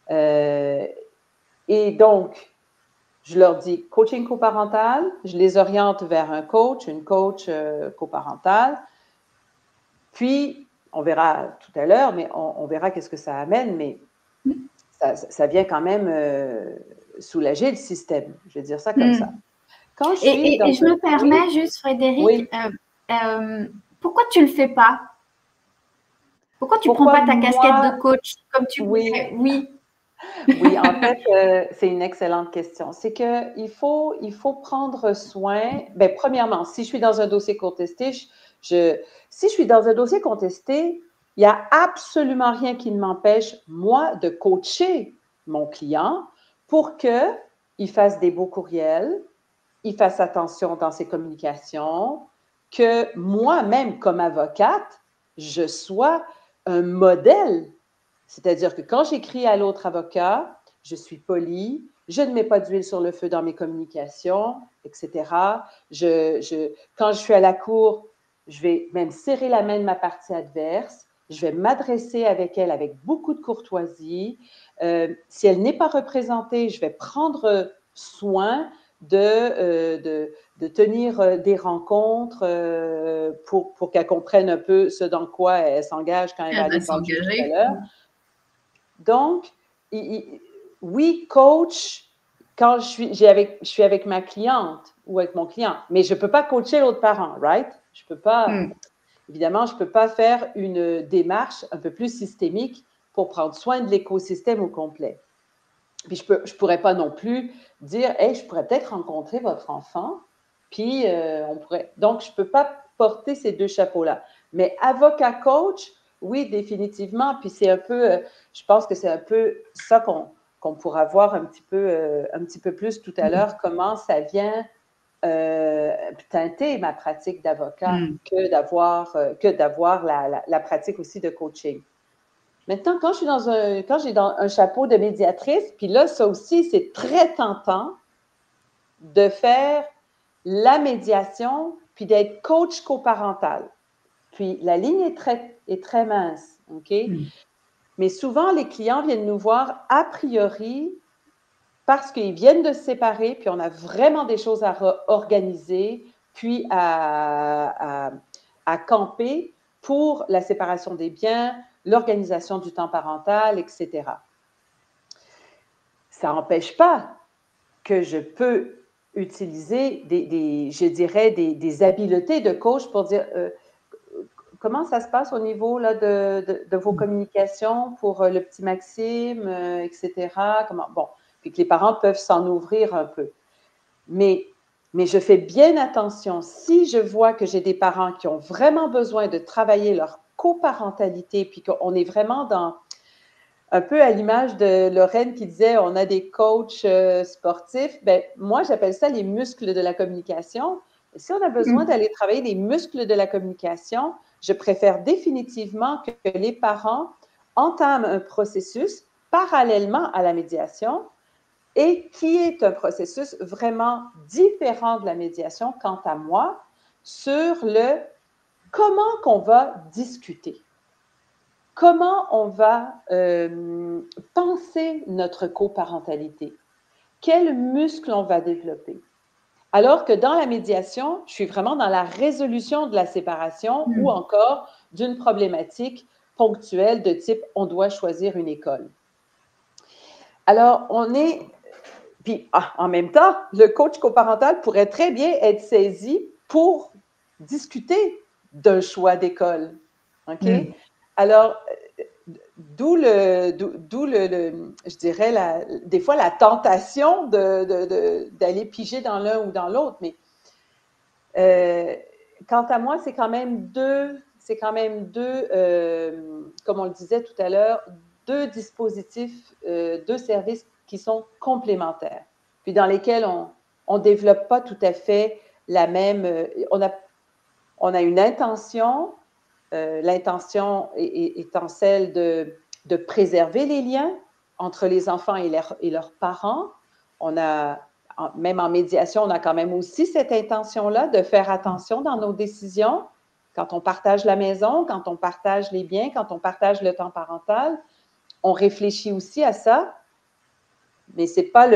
Et donc, je leur dis coaching coparental, je les oriente vers une coach coparentale. Puis, on verra tout à l'heure, mais on verra qu'est-ce que ça amène, mais ça vient quand même soulager le système. Je vais dire ça comme ça. Quand je me permets juste, Frédéric, pourquoi tu ne le fais pas? Pourquoi tu ne prends pas ta casquette de coach comme tu voulais? Oui, en fait, c'est une excellente question. C'est qu'il faut prendre soin. Bien, premièrement, si je suis dans un dossier contesté, il n'y a absolument rien qui ne m'empêche, moi, de coacher mon client pour qu'il fasse des beaux courriels, il fasse attention dans ses communications, que moi-même, comme avocate, je sois un modèle. C'est-à-dire que quand j'écris à l'autre avocat, je suis polie, je ne mets pas d'huile sur le feu dans mes communications, etc. Quand je suis à la cour, je vais même serrer la main de ma partie adverse, je vais m'adresser avec elle avec beaucoup de courtoisie. Si elle n'est pas représentée, je vais prendre soin de tenir des rencontres pour qu'elle comprenne un peu ce dans quoi elle s'engage quand elle va aller s'engager tout à l'heure. Donc, oui, coach, quand je suis avec ma cliente ou avec mon client, mais je ne peux pas coacher l'autre parent, right? Je peux pas, évidemment, je ne peux pas faire une démarche un peu plus systémique pour prendre soin de l'écosystème au complet. Puis, je ne pourrais pas non plus dire, hey, je pourrais peut-être rencontrer votre enfant, puis on pourrait. Donc, je ne peux pas porter ces deux chapeaux-là. Mais avocat-coach, oui, définitivement. Puis, c'est un peu, je pense que c'est un peu ça qu'on pourra voir un petit peu plus tout à l'heure, comment ça vient teinter ma pratique d'avocat que d'avoir la pratique aussi de coaching. Maintenant, quand j'ai dans un chapeau de médiatrice, puis là, ça aussi, c'est très tentant de faire la médiation, puis d'être coach coparental. Puis la ligne est très mince, OK? Mais souvent, les clients viennent nous voir a priori parce qu'ils viennent de se séparer, puis on a vraiment des choses à organiser, puis à camper pour la séparation des biens, l'organisation du temps parental, etc. Ça n'empêche pas que je peux utiliser des habiletés de coach pour dire comment ça se passe au niveau là, de vos communications pour le petit Maxime, etc. Puis que les parents peuvent s'en ouvrir un peu. Mais je fais bien attention. Si je vois que j'ai des parents qui ont vraiment besoin de travailler leur coparentalité, puis qu'on est vraiment dans un peu à l'image de Lorraine qui disait on a des coachs sportifs, bien, moi, j'appelle ça les muscles de la communication. Et si on a besoin d'aller travailler les muscles de la communication, je préfère définitivement que les parents entament un processus parallèlement à la médiation et qui est un processus vraiment différent de la médiation, quant à moi, sur le comment qu'on va discuter, comment on va penser notre coparentalité, quels muscles on va développer. Alors que dans la médiation, je suis vraiment dans la résolution de la séparation ou encore d'une problématique ponctuelle de type « on doit choisir une école ». Alors, puis en même temps, le coach coparental pourrait très bien être saisi pour discuter d'un choix d'école. OK? Alors, d'où je dirais, des fois, la tentation d'aller piger dans l'un ou dans l'autre. Mais quant à moi, c'est quand même deux, comme on le disait tout à l'heure, deux dispositifs, deux services qui sont complémentaires, puis dans lesquels on ne développe pas tout à fait la même... on a une intention, l'intention étant celle de préserver les liens entre les enfants et leurs parents. Même en médiation, on a quand même aussi cette intention-là de faire attention dans nos décisions. Quand on partage la maison, quand on partage les biens, quand on partage le temps parental, on réfléchit aussi à ça, mais ce n'est pas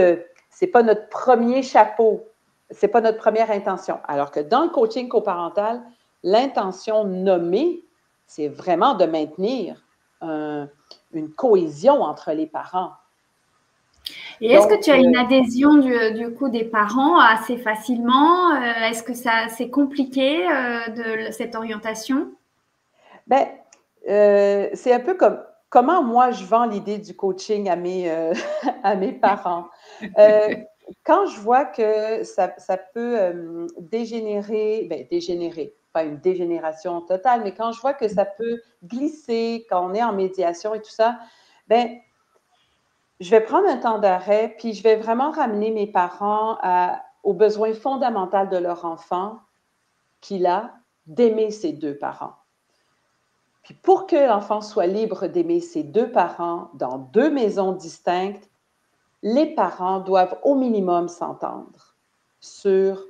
notre premier chapeau, ce n'est pas notre première intention. Alors que dans le coaching coparental, l'intention nommée, c'est vraiment de maintenir une cohésion entre les parents. Et est-ce que tu as une adhésion du coup des parents assez facilement? Est-ce que c'est compliqué de cette orientation? Ben, c'est un peu comme comment moi je vends l'idée du coaching à mes parents. Quand je vois que ça peut dégénérer, pas une dégénération totale, mais quand je vois que ça peut glisser quand on est en médiation et tout ça, ben je vais prendre un temps d'arrêt, puis je vais vraiment ramener mes parents aux besoins fondamentaux de leur enfant, qu'il a d'aimer ses deux parents. Puis pour que l'enfant soit libre d'aimer ses deux parents dans deux maisons distinctes, les parents doivent au minimum s'entendre sur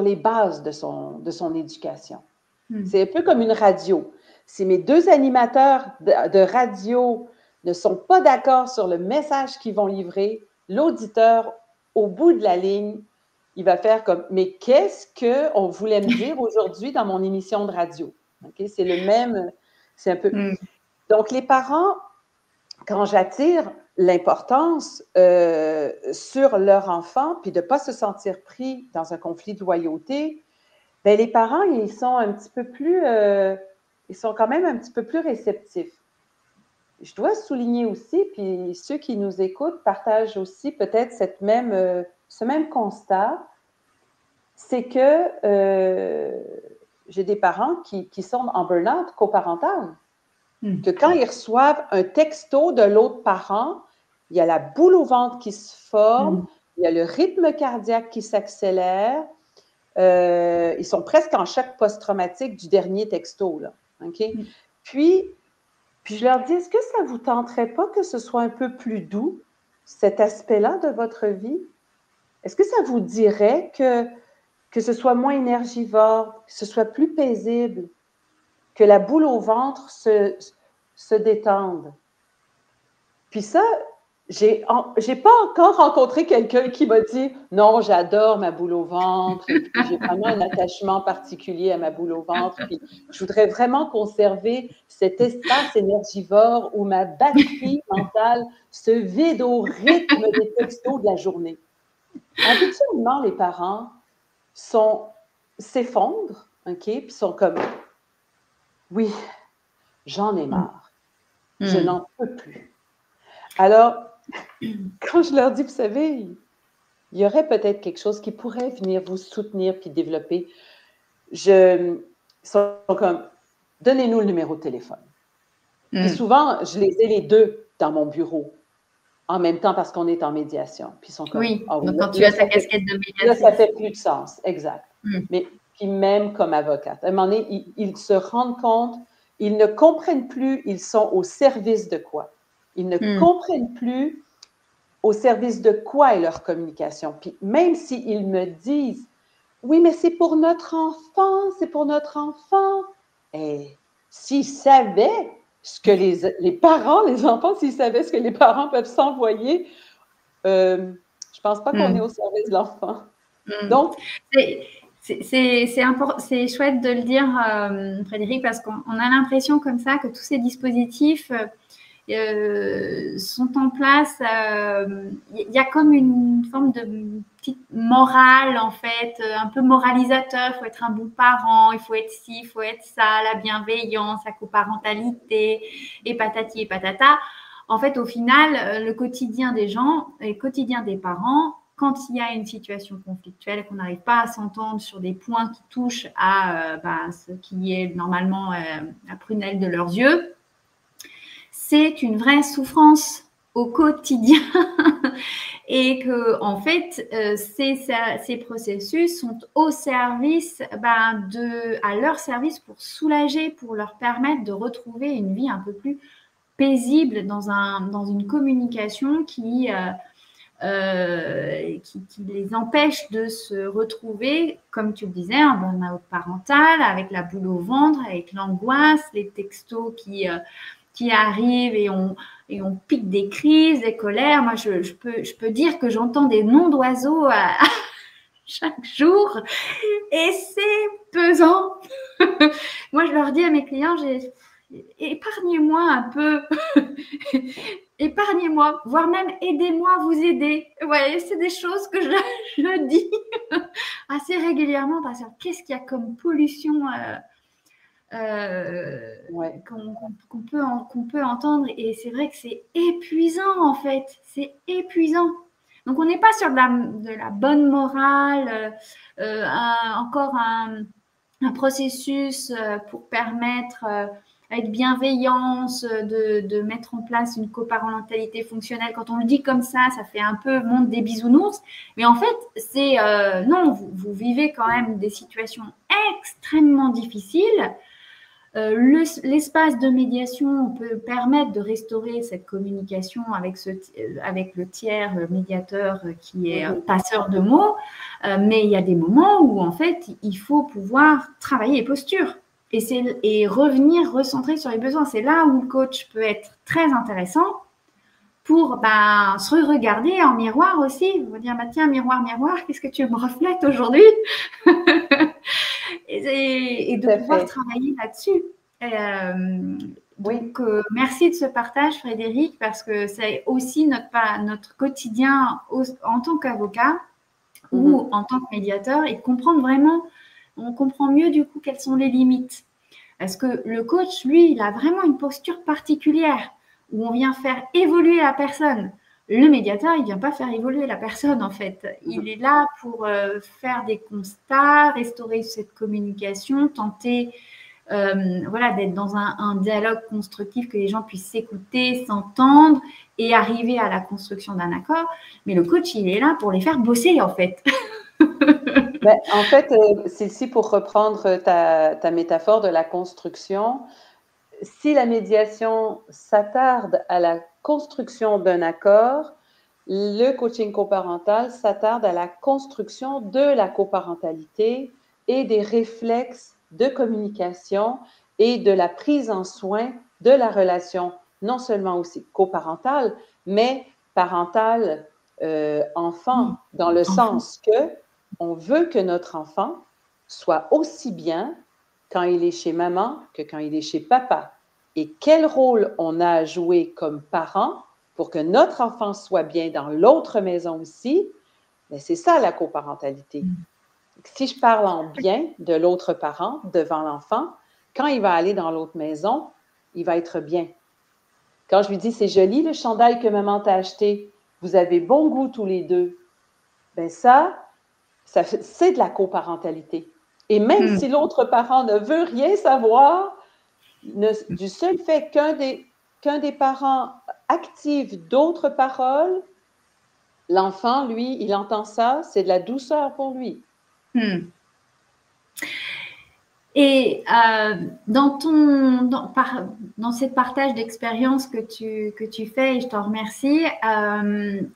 les bases de son éducation. C'est un peu comme une radio. Si mes deux animateurs de radio ne sont pas d'accord sur le message qu'ils vont livrer, l'auditeur, au bout de la ligne, il va faire comme « Mais qu'est-ce qu'on voulait me dire aujourd'hui dans mon émission de radio? » Okay? C'est le même, c'est un peu... Donc, les parents, quand j'attire l'importance sur leur enfant, puis de ne pas se sentir pris dans un conflit de loyauté, bien, les parents, ils sont un petit peu plus... ils sont quand même un petit peu plus réceptifs. Je dois souligner aussi, puis ceux qui nous écoutent partagent aussi peut-être ce même constat, c'est que j'ai des parents qui sont en burn-out coparental. Que quand ils reçoivent un texto de l'autre parent, il y a la boule au ventre qui se forme, il y a le rythme cardiaque qui s'accélère, ils sont presque en choc post-traumatique du dernier texto, là. Okay? Puis je leur dis, est-ce que ça ne vous tenterait pas que ce soit un peu plus doux, cet aspect-là de votre vie? Est-ce que ça vous dirait que ce soit moins énergivore, que ce soit plus paisible, que la boule au ventre se détende? Puis ça, j'ai pas encore rencontré quelqu'un qui m'a dit « Non, j'adore ma boule au ventre, puis j'ai vraiment un attachement particulier à ma boule au ventre, puis je voudrais vraiment conserver cet espace énergivore où ma batterie mentale se vide au rythme des textos de la journée. » Habituellement, les parents s'effondrent, OK, puis sont comme « Oui, j'en ai marre, je n'en peux plus. » Alors, quand je leur dis, vous savez, il y aurait peut-être quelque chose qui pourrait venir vous soutenir puis développer, ils sont comme, donnez-nous le numéro de téléphone. Puis souvent, je les ai les deux dans mon bureau, en même temps parce qu'on est en médiation. Puis ils sont comme, oui, oh, donc quand tu as ta casquette de médiatrice. Là, ça fait plus de sens, exact. Mais puis même comme avocate, à un moment donné, ils se rendent compte, ils ne comprennent plus, ils sont au service de quoi. Ils ne comprennent plus au service de quoi est leur communication. Puis même s'ils me disent, oui, mais c'est pour notre enfant, c'est pour notre enfant. Et s'ils savaient ce que les parents, les enfants, s'ils savaient ce que les parents peuvent s'envoyer, je ne pense pas qu'on est au service de l'enfant. Donc, c'est chouette de le dire, Frédéric, parce qu'on a l'impression comme ça que tous ces dispositifs sont en place. Il y a comme une forme de petite morale, en fait, un peu moralisateur. Il faut être un bon parent, il faut être ci, il faut être ça, la bienveillance, la coparentalité, et patati et patata. En fait, au final, le quotidien des gens, le quotidien des parents, quand il y a une situation conflictuelle, qu'on n'arrive pas à s'entendre sur des points qui touchent à ce qui est normalement la prunelle de leurs yeux, c'est une vraie souffrance au quotidien et que en fait ces processus sont au service à leur service pour soulager, pour leur permettre de retrouver une vie un peu plus paisible dans une communication qui les empêche de se retrouver, comme tu le disais, un burn-out parental, avec la boule au ventre, avec l'angoisse, les textos qui arrivent et on pique des crises, des colères. Moi, je peux dire que j'entends des noms d'oiseaux chaque jour et c'est pesant. Moi, je leur dis à mes clients, épargnez-moi un peu, épargnez-moi, voire même aidez-moi à vous aider. Ouais, c'est des choses que je dis assez régulièrement parce que qu'est-ce qu'il y a comme pollution qu'on peut entendre, et c'est vrai que c'est épuisant en fait, c'est épuisant. Donc on n'est pas sur de la bonne morale, encore un processus pour permettre avec bienveillance de mettre en place une coparentalité fonctionnelle. Quand on le dit comme ça fait un peu monde des bisounours, mais en fait c'est non, vous vivez quand même des situations extrêmement difficiles. L'espace de médiation peut permettre de restaurer cette communication avec le tiers médiateur qui est passeur de mots, mais il y a des moments où en fait il faut pouvoir travailler les postures et revenir recentrer sur les besoins. C'est là où le coach peut être très intéressant pour se regarder en miroir aussi, vous dire tiens, miroir, qu'est-ce que tu me reflètes aujourd'hui? et de pouvoir travailler là-dessus. Donc, merci de ce partage, Frédéric, parce que c'est aussi notre quotidien en tant qu'avocat ou en tant que médiateur, et comprendre vraiment, on comprend mieux du coup quelles sont les limites. Parce que le coach, lui, il a vraiment une posture particulière où on vient faire évoluer la personne. Le médiateur, il ne vient pas faire évoluer la personne, en fait. Il est là pour faire des constats, restaurer cette communication, tenter d'être dans un dialogue constructif, que les gens puissent s'écouter, s'entendre et arriver à la construction d'un accord. Mais le coach, il est là pour les faire bosser, en fait. En fait, Cécile, pour reprendre ta métaphore de la construction, si la médiation s'attarde à la construction d'un accord, le coaching coparental s'attarde à la construction de la coparentalité et des réflexes de communication et de la prise en soin de la relation, non seulement aussi coparentale, mais parentale enfant, dans le sens que on veut que notre enfant soit aussi bien quand il est chez maman que quand il est chez papa. Et quel rôle on a à jouer comme parent pour que notre enfant soit bien dans l'autre maison aussi, mais c'est ça la coparentalité. Si je parle en bien de l'autre parent devant l'enfant, quand il va aller dans l'autre maison, il va être bien. Quand je lui dis, c'est joli le chandail que maman t'a acheté, vous avez bon goût tous les deux, bien ça c'est de la coparentalité. Et même si l'autre parent ne veut rien savoir, du seul fait qu'un des parents active d'autres paroles, l'enfant, lui, il entend ça, c'est de la douceur pour lui. Et dans cette partage d'expérience que tu fais, et je t'en remercie,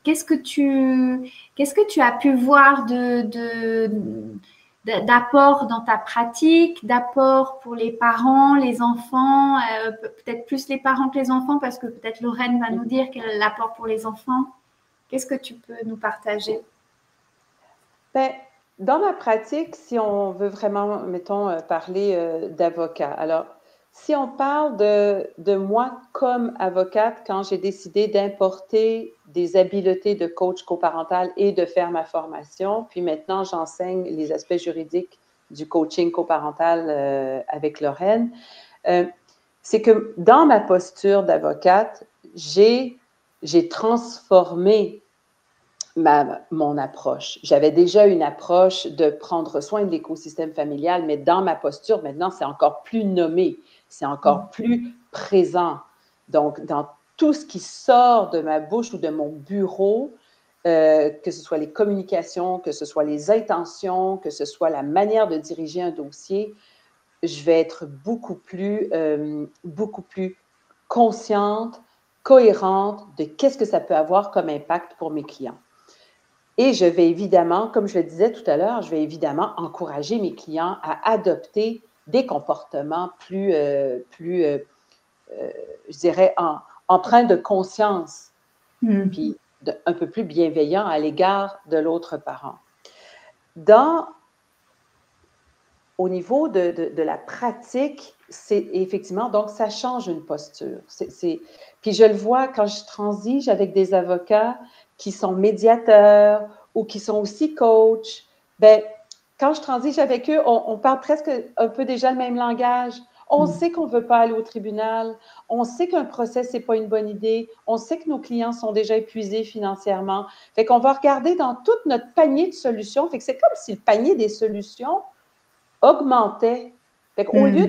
qu'est-ce que tu as pu voir d'apport dans ta pratique, d'apport pour les parents, les enfants, peut-être plus les parents que les enfants, parce que peut-être Lorraine va nous dire quel est l'apport pour les enfants. Qu'est-ce que tu peux nous partager? Ben, dans ma pratique, si on veut vraiment, mettons, parler d'avocat, alors, si on parle de moi comme avocate, quand j'ai décidé d'importer des habiletés de coach coparental et de faire ma formation, puis maintenant, j'enseigne les aspects juridiques du coaching coparental avec Lorraine, c'est que dans ma posture d'avocate, j'ai transformé mon approche. J'avais déjà une approche de prendre soin de l'écosystème familial, mais dans ma posture, maintenant, c'est encore plus nommé, c'est encore plus présent. Donc, dans tout ce qui sort de ma bouche ou de mon bureau, que ce soit les communications, que ce soit les intentions, que ce soit la manière de diriger un dossier, je vais être beaucoup plus consciente, cohérente de qu'est-ce que ça peut avoir comme impact pour mes clients. Et je vais évidemment, comme je le disais tout à l'heure, je vais évidemment encourager mes clients à adopter des comportements plus, je dirais, empreints de conscience, puis un peu plus bienveillants à l'égard de l'autre parent. Au niveau de la pratique, c'est effectivement, donc ça change une posture. Puis je le vois quand je transige avec des avocats qui sont médiateurs ou qui sont aussi coachs. Bien, quand je transige avec eux, on parle presque un peu déjà le même langage. On sait qu'on ne veut pas aller au tribunal. On sait qu'un procès, ce n'est pas une bonne idée. On sait que nos clients sont déjà épuisés financièrement. Fait qu'on va regarder dans tout notre panier de solutions. Fait que c'est comme si le panier des solutions augmentait. Fait qu'au lieu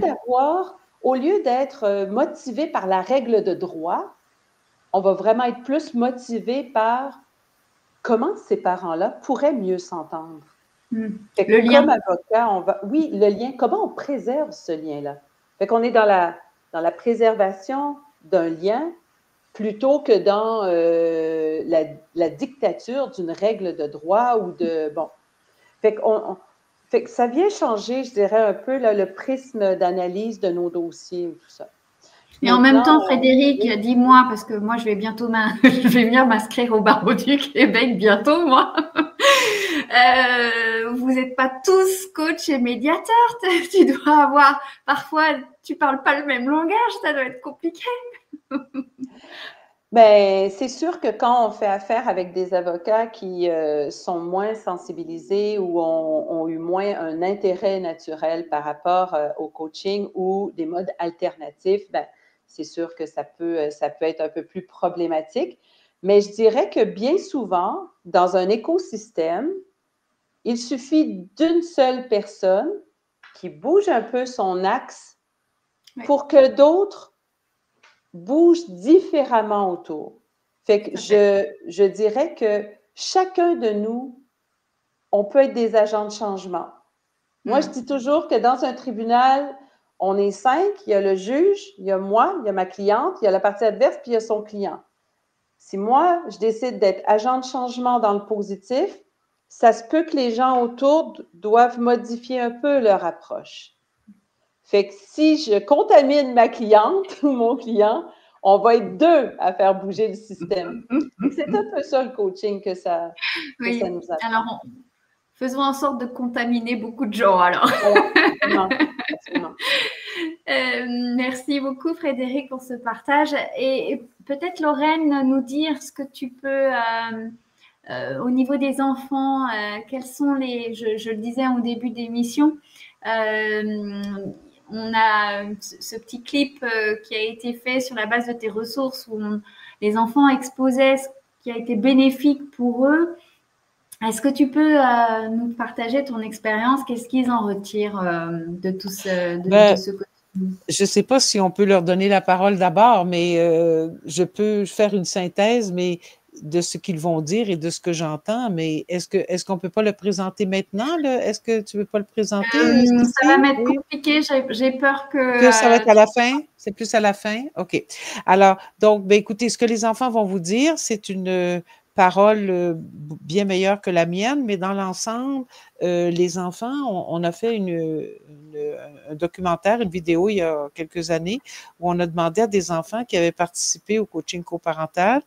d'être motivé par la règle de droit, on va vraiment être plus motivé par comment ces parents-là pourraient mieux s'entendre. Fait que comme avocat, oui, le lien, comment on préserve ce lien-là? Fait qu'on est dans la préservation d'un lien plutôt que dans la dictature d'une règle de droit ou de, bon. Fait que ça vient changer, je dirais, un peu là, le prisme d'analyse de nos dossiers et tout ça. Et en même temps, Frédéric, dis-moi, parce que moi, je vais venir m'inscrire au barreau du Québec bientôt, moi. Vous n'êtes pas tous coachs et médiateurs. Tu dois avoir, parfois, tu parles pas le même langage, ça doit être compliqué. Bien, c'est sûr que quand on fait affaire avec des avocats qui sont moins sensibilisés ou ont eu moins un intérêt naturel par rapport au coaching ou des modes alternatifs, bien, c'est sûr que ça peut être un peu plus problématique. Mais je dirais que bien souvent, dans un écosystème, il suffit d'une seule personne qui bouge un peu son axe pour que d'autres bougent différemment autour. Fait que je dirais que chacun de nous, on peut être des agents de changement. Moi, je dis toujours que dans un tribunal, on est 5, il y a le juge, il y a moi, il y a ma cliente, il y a la partie adverse, puis il y a son client. Si moi, je décide d'être agent de changement dans le positif, ça se peut que les gens autour doivent modifier un peu leur approche. Fait que si je contamine ma cliente ou mon client, on va être deux à faire bouger le système. C'est un peu ça le coaching que ça nous apprend. Alors, faisons en sorte de contaminer beaucoup de gens alors. Voilà, absolument. Merci beaucoup Frédéric pour ce partage. Et peut-être Lorraine, nous dire ce que tu peux, au niveau des enfants, quels sont je le disais au début d'émission, on a ce petit clip qui a été fait sur la base de tes ressources où les enfants exposaient ce qui a été bénéfique pour eux. Est-ce que tu peux nous partager ton expérience? Qu'est-ce qu'ils en retirent de tout ce côté? Je ne sais pas si on peut leur donner la parole d'abord, mais je peux faire une synthèse, mais de ce qu'ils vont dire et de ce que j'entends, mais est-ce qu'on peut pas le présenter maintenant, là? Est-ce que tu veux pas le présenter, Ça va m'être Oui? compliqué. J'ai peur Que ça va être à la fin? C'est plus à la fin? OK. Alors, donc, ben, écoutez, ce que les enfants vont vous dire, c'est une parole bien meilleure que la mienne, mais dans l'ensemble, les enfants, on a fait un documentaire, une vidéo il y a quelques années, où on a demandé à des enfants qui avaient participé au coaching coparental,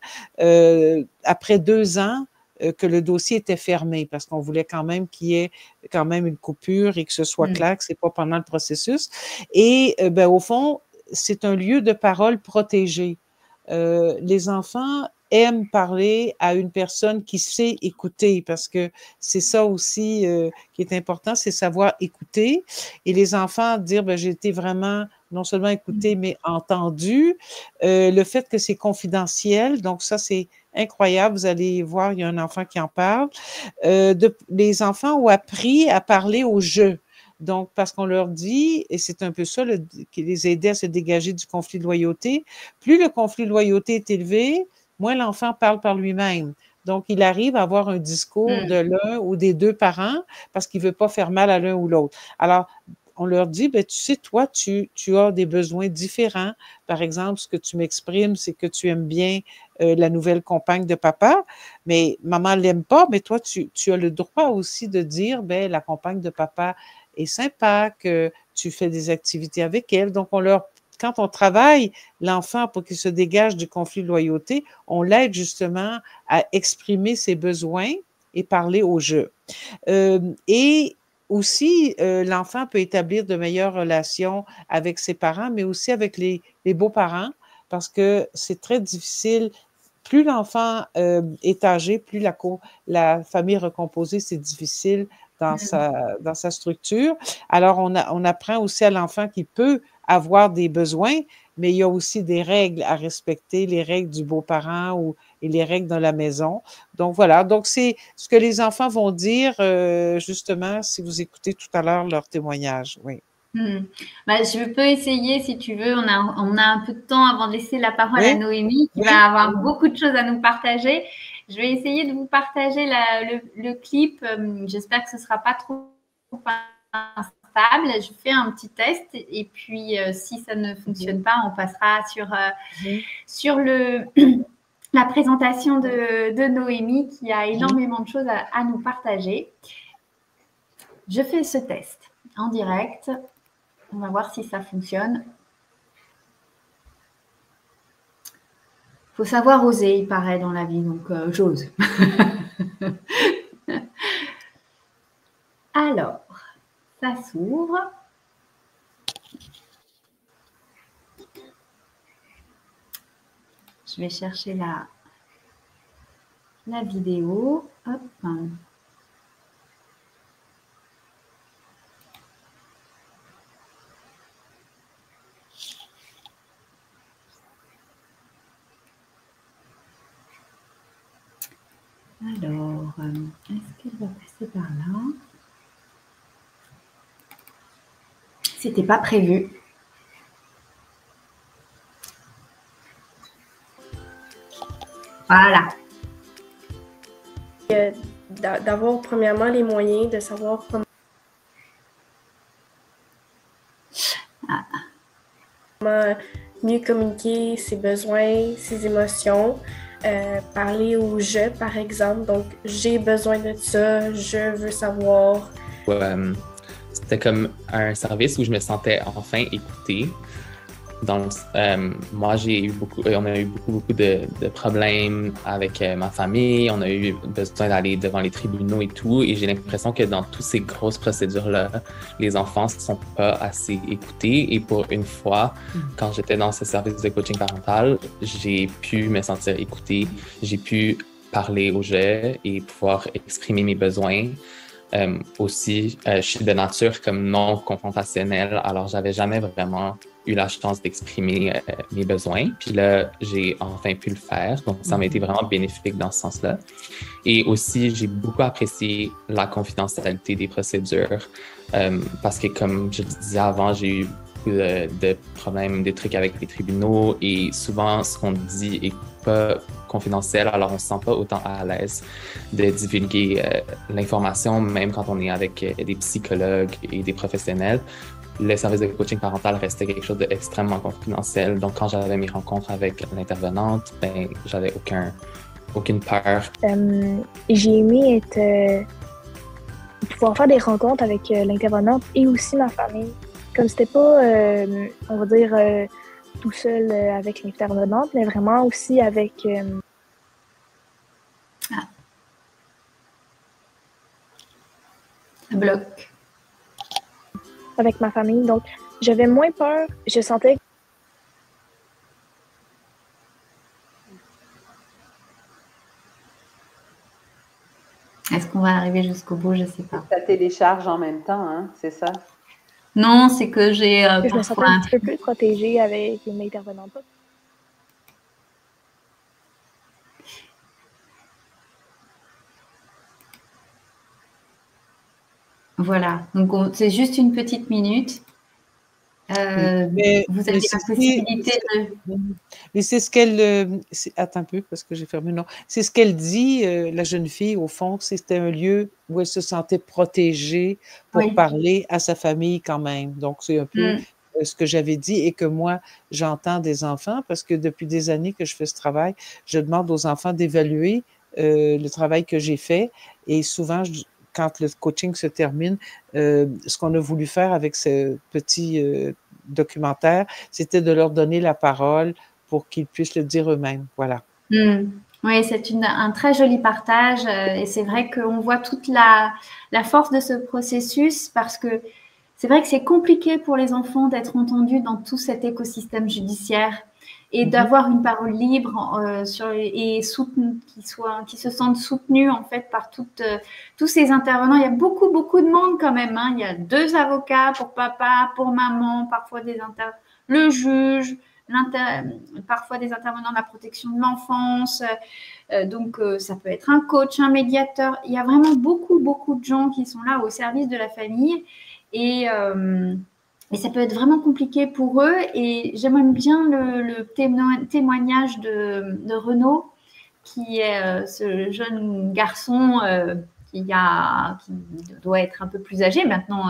après 2 ans, que le dossier était fermé, parce qu'on voulait quand même qu'il y ait quand même une coupure et que ce soit clair que c'est pas pendant le processus. Et ben, au fond, c'est un lieu de parole protégé. Les enfants aiment parler à une personne qui sait écouter, parce que c'est ça aussi qui est important, c'est savoir écouter. Et les enfants dire, ben, j'ai été vraiment non seulement écouté, mais entendu. Le fait que c'est confidentiel, donc ça, c'est incroyable. Vous allez voir, il y a un enfant qui en parle. Les enfants ont appris à parler au jeu. Donc, parce qu'on leur dit, et c'est un peu ça qui les aidait à se dégager du conflit de loyauté, plus le conflit de loyauté est élevé, moins l'enfant parle par lui-même. Donc, il arrive à avoir un discours de l'un ou des 2 parents parce qu'il ne veut pas faire mal à l'un ou l'autre. Alors, on leur dit, ben, tu sais, toi, tu as des besoins différents. Par exemple, ce que tu m'exprimes, c'est que tu aimes bien la nouvelle compagne de papa, mais maman l'aime pas, mais toi, tu as le droit aussi de dire, ben, la compagne de papa est sympa, que tu fais des activités avec elle. Donc, quand on travaille l'enfant pour qu'il se dégage du conflit de loyauté, on l'aide justement à exprimer ses besoins et parler au jeu. Et aussi, l'enfant peut établir de meilleures relations avec ses parents, mais aussi avec les beaux-parents, parce que c'est très difficile. Plus l'enfant est âgé, plus la famille recomposée, c'est difficile dans sa structure. Alors, on apprend aussi à l'enfant qu'il peut avoir des besoins, mais il y a aussi des règles à respecter, les règles du beau-parent et les règles de la maison. Donc, voilà. Donc, c'est ce que les enfants vont dire, justement, si vous écoutez tout à l'heure leur témoignage. Oui. Bah, je peux essayer si tu veux. On a un peu de temps avant de laisser la parole à Noémie qui va avoir beaucoup de choses à nous partager. Je vais essayer de vous partager le clip. J'espère que ce ne sera pas trop instable. Je fais un petit test et puis si ça ne fonctionne pas, on passera sur la présentation de Noémie qui a énormément de choses à nous partager. Je fais ce test en direct. On va voir si ça fonctionne. Il faut savoir oser, il paraît, dans la vie, donc j'ose. Alors, ça s'ouvre. Je vais chercher la vidéo. Hop. Alors, est-ce qu'elle va passer par là? C'était pas prévu. Voilà. D'avoir premièrement les moyens de savoir comment mieux communiquer ses besoins, ses émotions. Parler au je, par exemple. Donc, j'ai besoin de ça, je veux savoir. C'était comme un service où je me sentais enfin écoutée. Donc, moi, on a eu beaucoup de problèmes avec ma famille. On a eu besoin d'aller devant les tribunaux et tout. Et j'ai l'impression que dans toutes ces grosses procédures-là, les enfants ne sont pas assez écoutés. Et pour une fois, quand j'étais dans ce service de coaching parental, j'ai pu me sentir écoutée. J'ai pu parler au jeu et pouvoir exprimer mes besoins. Aussi, je suis de nature comme non confrontationnelle, alors j'avais jamais vraiment eu la chance d'exprimer mes besoins. Puis là, j'ai enfin pu le faire, donc ça m'a été vraiment bénéfique dans ce sens-là. Et aussi, j'ai beaucoup apprécié la confidentialité des procédures parce que, comme je disais avant, j'ai eu beaucoup de problèmes, des trucs avec les tribunaux et souvent, ce qu'on dit est pas confidentiel, alors on ne se sent pas autant à l'aise de divulguer l'information, même quand on est avec des psychologues et des professionnels. Le service de coaching parental restait quelque chose d'extrêmement confidentiel. Donc, quand j'avais mes rencontres avec l'intervenante, ben, j'avais aucune peur. J'ai aimé pouvoir faire des rencontres avec l'intervenante et aussi ma famille. Comme c'était pas, on va dire, tout seul avec l'intervenante, mais vraiment aussi avec... Un bloc. Avec ma famille. Donc, j'avais moins peur. Je sentais... Est-ce qu'on va arriver jusqu'au bout? Je ne sais pas. Ça télécharge en même temps, hein, c'est ça? Non, c'est que j'ai je me sentais un petit peu plus protégée avec une intervenante. Voilà, donc c'est juste une petite minute. Vous avez la possibilité de... Mais c'est ce qu'elle... Attends un peu, parce que j'ai fermé. Non. C'est ce qu'elle dit, la jeune fille, au fond, c'était un lieu où elle se sentait protégée pour parler à sa famille quand même. Donc, c'est un peu ce que j'avais dit et que moi, j'entends des enfants, parce que depuis des années que je fais ce travail, je demande aux enfants d'évaluer le travail que j'ai fait. Et souvent, quand le coaching se termine, ce qu'on a voulu faire avec ce petit documentaire, c'était de leur donner la parole pour qu'ils puissent le dire eux-mêmes. Voilà. Oui, c'est un très joli partage et c'est vrai qu'on voit toute la force de ce processus parce que c'est vrai que c'est compliqué pour les enfants d'être entendus dans tout cet écosystème judiciaire et d'avoir une parole libre et soutenue, qui se sentent soutenus en fait par tous ces intervenants. Il y a beaucoup de monde quand même. Hein. Il y a 2 avocats pour papa, pour maman, parfois le juge, parfois des intervenants de la protection de l'enfance. Donc ça peut être un coach, un médiateur. Il y a vraiment beaucoup de gens qui sont là au service de la famille et ça peut être vraiment compliqué pour eux. Et j'aimerais bien le témoignage de Renaud, qui est ce jeune garçon qui doit être un peu plus âgé. Maintenant,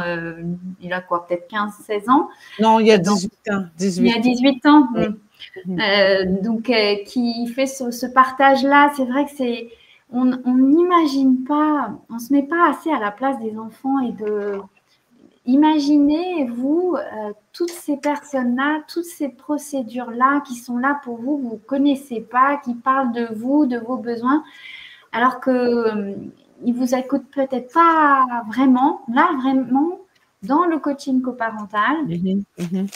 il a quoi, peut-être 15-16 ans? Non, il y a 18 ans. Il y a 18 ans. Donc, qui fait ce partage-là. C'est vrai que on n'imagine pas, on ne se met pas assez à la place des enfants et imaginez-vous toutes ces personnes-là, toutes ces procédures-là qui sont là pour vous, vous ne connaissez pas, qui parlent de vous, de vos besoins, alors qu'ils ne vous écoutent peut-être pas vraiment. Là, vraiment, dans le coaching coparental, il y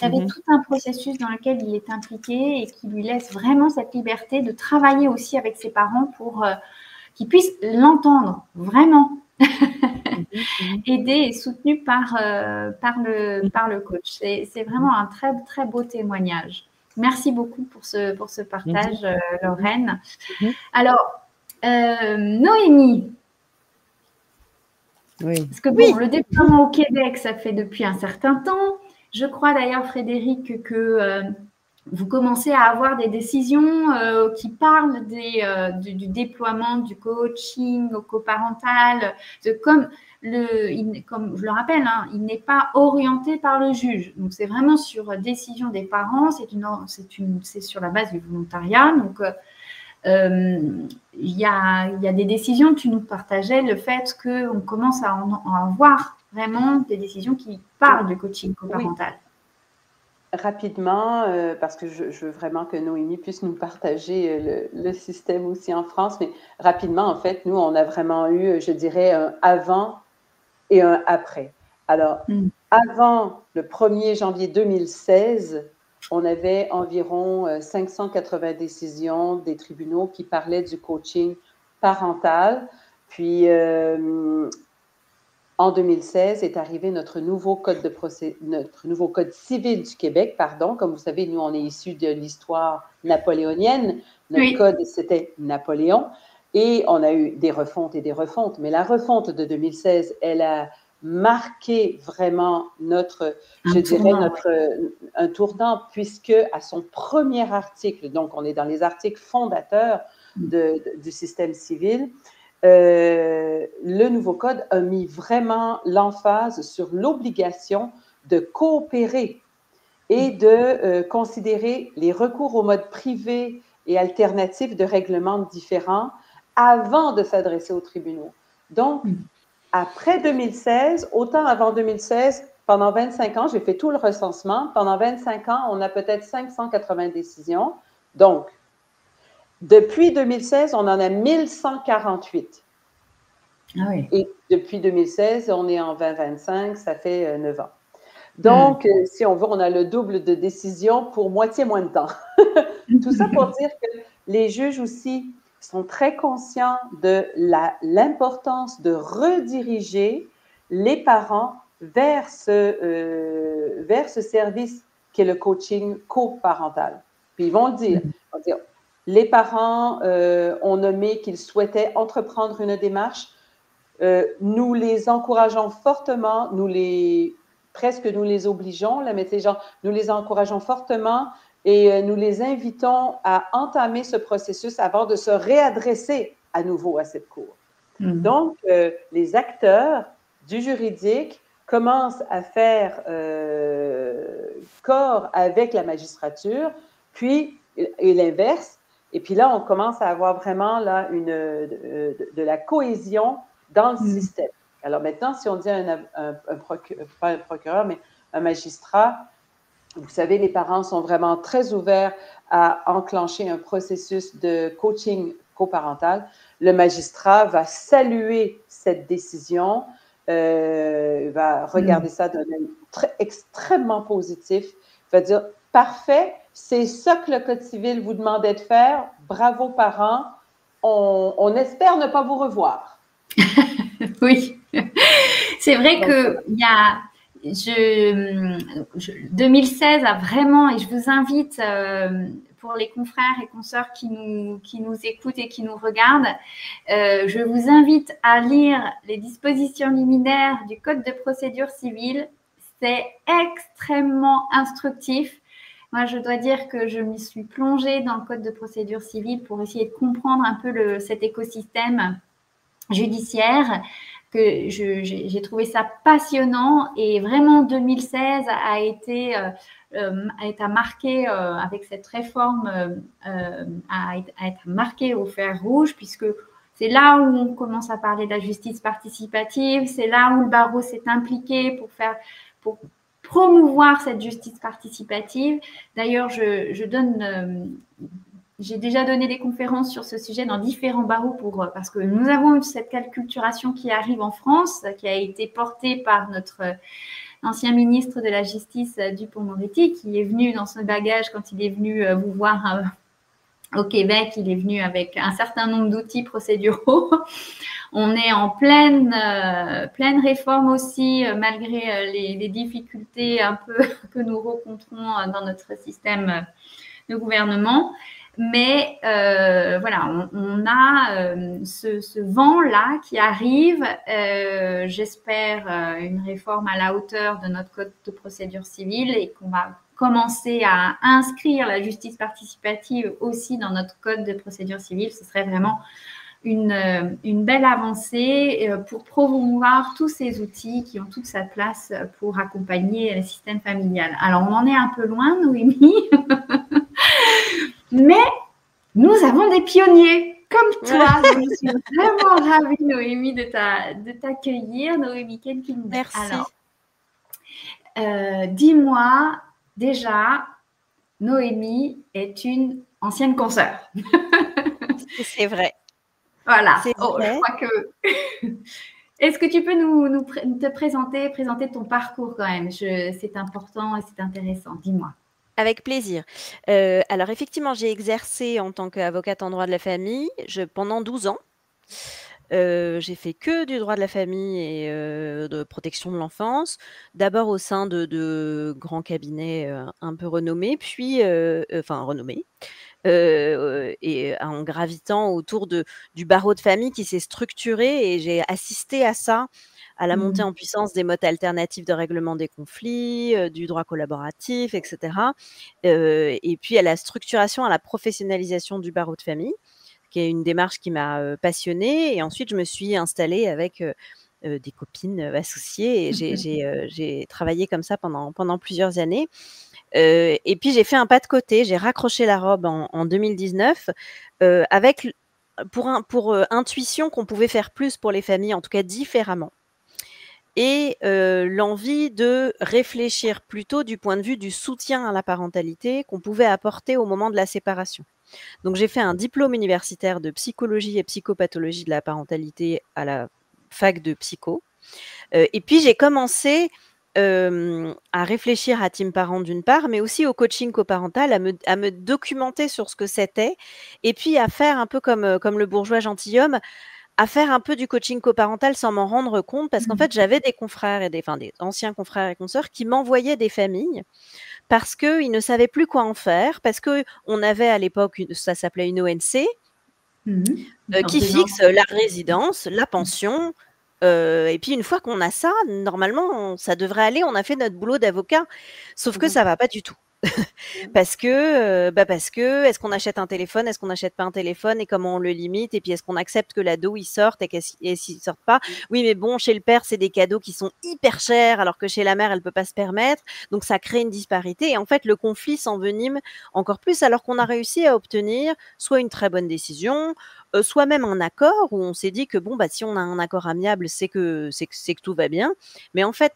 avait tout un processus dans lequel il est impliqué et qui lui laisse vraiment cette liberté de travailler aussi avec ses parents pour qu'ils puissent l'entendre vraiment. Aidé et soutenu par le coach. C'est vraiment un très, très beau témoignage. Merci beaucoup pour ce partage, Lorraine. Alors, Noémie, parce que bon, le déploiement au Québec, ça fait depuis un certain temps. Je crois d'ailleurs, Frédéric, que vous commencez à avoir des décisions qui parlent du déploiement du coaching coparental, comme je le rappelle, hein, il n'est pas orienté par le juge. Donc, c'est vraiment sur décision des parents, c'est sur la base du volontariat. Donc, il y a des décisions, tu nous partageais le fait qu'on commence à en avoir vraiment des décisions qui parlent du coaching coparental. Rapidement, parce que je veux vraiment que Noémie puisse nous partager le système aussi en France, mais rapidement, en fait, nous, on a vraiment eu, je dirais, un avant et un après. Alors, avant le 1er janvier 2016, on avait environ 580 décisions des tribunaux qui parlaient du coaching parental. Puis, en 2016 est arrivé notre nouveau code civil du Québec, pardon. Comme vous savez, nous, on est issus de l'histoire napoléonienne. Notre code, c'était Napoléon. Et on a eu des refontes et des refontes. Mais la refonte de 2016, elle a marqué vraiment un tournant, puisque à son premier article, donc on est dans les articles fondateurs, du système civil, le nouveau code a mis vraiment l'emphase sur l'obligation de coopérer et de considérer les recours au mode privé et alternatif de règlements différents avant de s'adresser aux tribunaux. Donc, après 2016, autant avant 2016, pendant 25 ans, j'ai fait tout le recensement. Pendant 25 ans, on a peut-être 580 décisions. Donc, depuis 2016, on en a 1148. Ah oui. Et depuis 2016, on est en 2025, ça fait 9 ans. Donc, si on veut, on a le double de décisions pour moitié moins de temps. Tout ça pour dire que les juges aussi sont très conscients de l'importance de rediriger les parents vers ce service qu'est le coaching coparental. Puis ils vont le dire. Les parents ont nommé qu'ils souhaitaient entreprendre une démarche. Nous les encourageons fortement, presque nous les obligeons, là, mais genre, nous les encourageons fortement et nous les invitons à entamer ce processus avant de se réadresser à nouveau à cette cour. Donc, les acteurs du juridique commencent à faire corps avec la magistrature, puis, et l'inverse, et puis là, on commence à avoir vraiment là, de la cohésion dans le système. Alors maintenant, si on dit pas un procureur, mais un magistrat, vous savez, les parents sont vraiment très ouverts à enclencher un processus de coaching coparental. Le magistrat va saluer cette décision, va regarder ça d'un œil extrêmement positif, va dire « Parfait, c'est ça que le Code civil vous demandait de faire. Bravo, parents. On espère ne pas vous revoir. » Oui, c'est vrai que il y a 2016 a vraiment, et je vous invite pour les confrères et consoeurs qui nous écoutent et qui nous regardent, je vous invite à lire les dispositions liminaires du Code de procédure civile. C'est extrêmement instructif. Moi, je dois dire que je m'y suis plongée dans le Code de procédure civile pour essayer de comprendre un peu cet écosystème judiciaire, que j'ai trouvé ça passionnant, et vraiment 2016 a été marqué avec cette réforme a été marqué au fer rouge, puisque c'est là où on commence à parler de la justice participative, c'est là où le barreau s'est impliqué pour promouvoir cette justice participative. D'ailleurs, j'ai déjà donné des conférences sur ce sujet dans différents barreaux parce que nous avons cette acculturation qui arrive en France, qui a été portée par notre ancien ministre de la Justice, Dupond-Moretti, qui est venu dans son bagage quand il est venu vous voir au Québec. Il est venu avec un certain nombre d'outils procéduraux. On est en pleine réforme aussi, malgré les difficultés un peu que nous rencontrons dans notre système de gouvernement. Mais voilà, on a ce vent-là qui arrive. J'espère une réforme à la hauteur de notre code de procédure civile, et qu'on va commencer à inscrire la justice participative aussi dans notre code de procédure civile. Ce serait vraiment une belle avancée pour promouvoir tous ces outils qui ont toute sa place pour accompagner le système familial. Alors, on en est un peu loin, Noémie. Mais nous avons des pionniers comme toi. Donc je suis vraiment ravie, Noémie, de t'accueillir. Noémie Kenkin. Merci. Alors, dis-moi déjà, Noémie est une ancienne consoeur. C'est vrai. Voilà. C'est vrai. Je crois que... Est-ce que tu peux te présenter ton parcours quand même? C'est important et c'est intéressant. Dis-moi. Avec plaisir. Alors effectivement, j'ai exercé en tant qu'avocate en droit de la famille pendant 12 ans. J'ai fait que du droit de la famille et de protection de l'enfance, d'abord au sein de grands cabinets un peu renommés, puis renommés, et en gravitant autour du barreau de famille qui s'est structuré, et j'ai assisté à ça, à la montée en puissance des modes alternatifs de règlement des conflits, du droit collaboratif, etc. Et puis à la structuration, à la professionnalisation du barreau de famille, qui est une démarche qui m'a passionnée. Et ensuite, je me suis installée avec des copines associées et j'ai travaillé comme ça pendant plusieurs années. Et puis, j'ai fait un pas de côté. J'ai raccroché la robe en 2019 avec pour intuition qu'on pouvait faire plus pour les familles, en tout cas différemment. Et l'envie de réfléchir plutôt du point de vue du soutien à la parentalité qu'on pouvait apporter au moment de la séparation. Donc, j'ai fait un diplôme universitaire de psychologie et psychopathologie de la parentalité à la fac de psycho. Et puis, j'ai commencé à réfléchir à Team Parent d'une part, mais aussi au coaching coparental, à me documenter sur ce que c'était, et puis à faire un peu comme le bourgeois gentilhomme, à faire un peu du coaching coparental sans m'en rendre compte, parce qu'en fait, j'avais des confrères et des anciens confrères et consoeurs qui m'envoyaient des familles parce qu'ils ne savaient plus quoi en faire, parce qu'on avait à l'époque, ça s'appelait une ONC, qui fixe la résidence, la pension. Et puis une fois qu'on a ça, normalement, ça devrait aller, on a fait notre boulot d'avocat. Sauf que ça va pas du tout. Parce que, est-ce qu'on achète un téléphone, est-ce qu'on n'achète pas un téléphone et comment on le limite, et puis est-ce qu'on accepte que l'ado il sorte et s'il sort pas, oui mais bon, chez le père c'est des cadeaux qui sont hyper chers alors que chez la mère elle peut pas se permettre, donc ça crée une disparité et en fait le conflit s'envenime encore plus alors qu'on a réussi à obtenir soit une très bonne décision, soit même un accord où on s'est dit que bon bah si on a un accord amiable c'est que tout va bien, mais en fait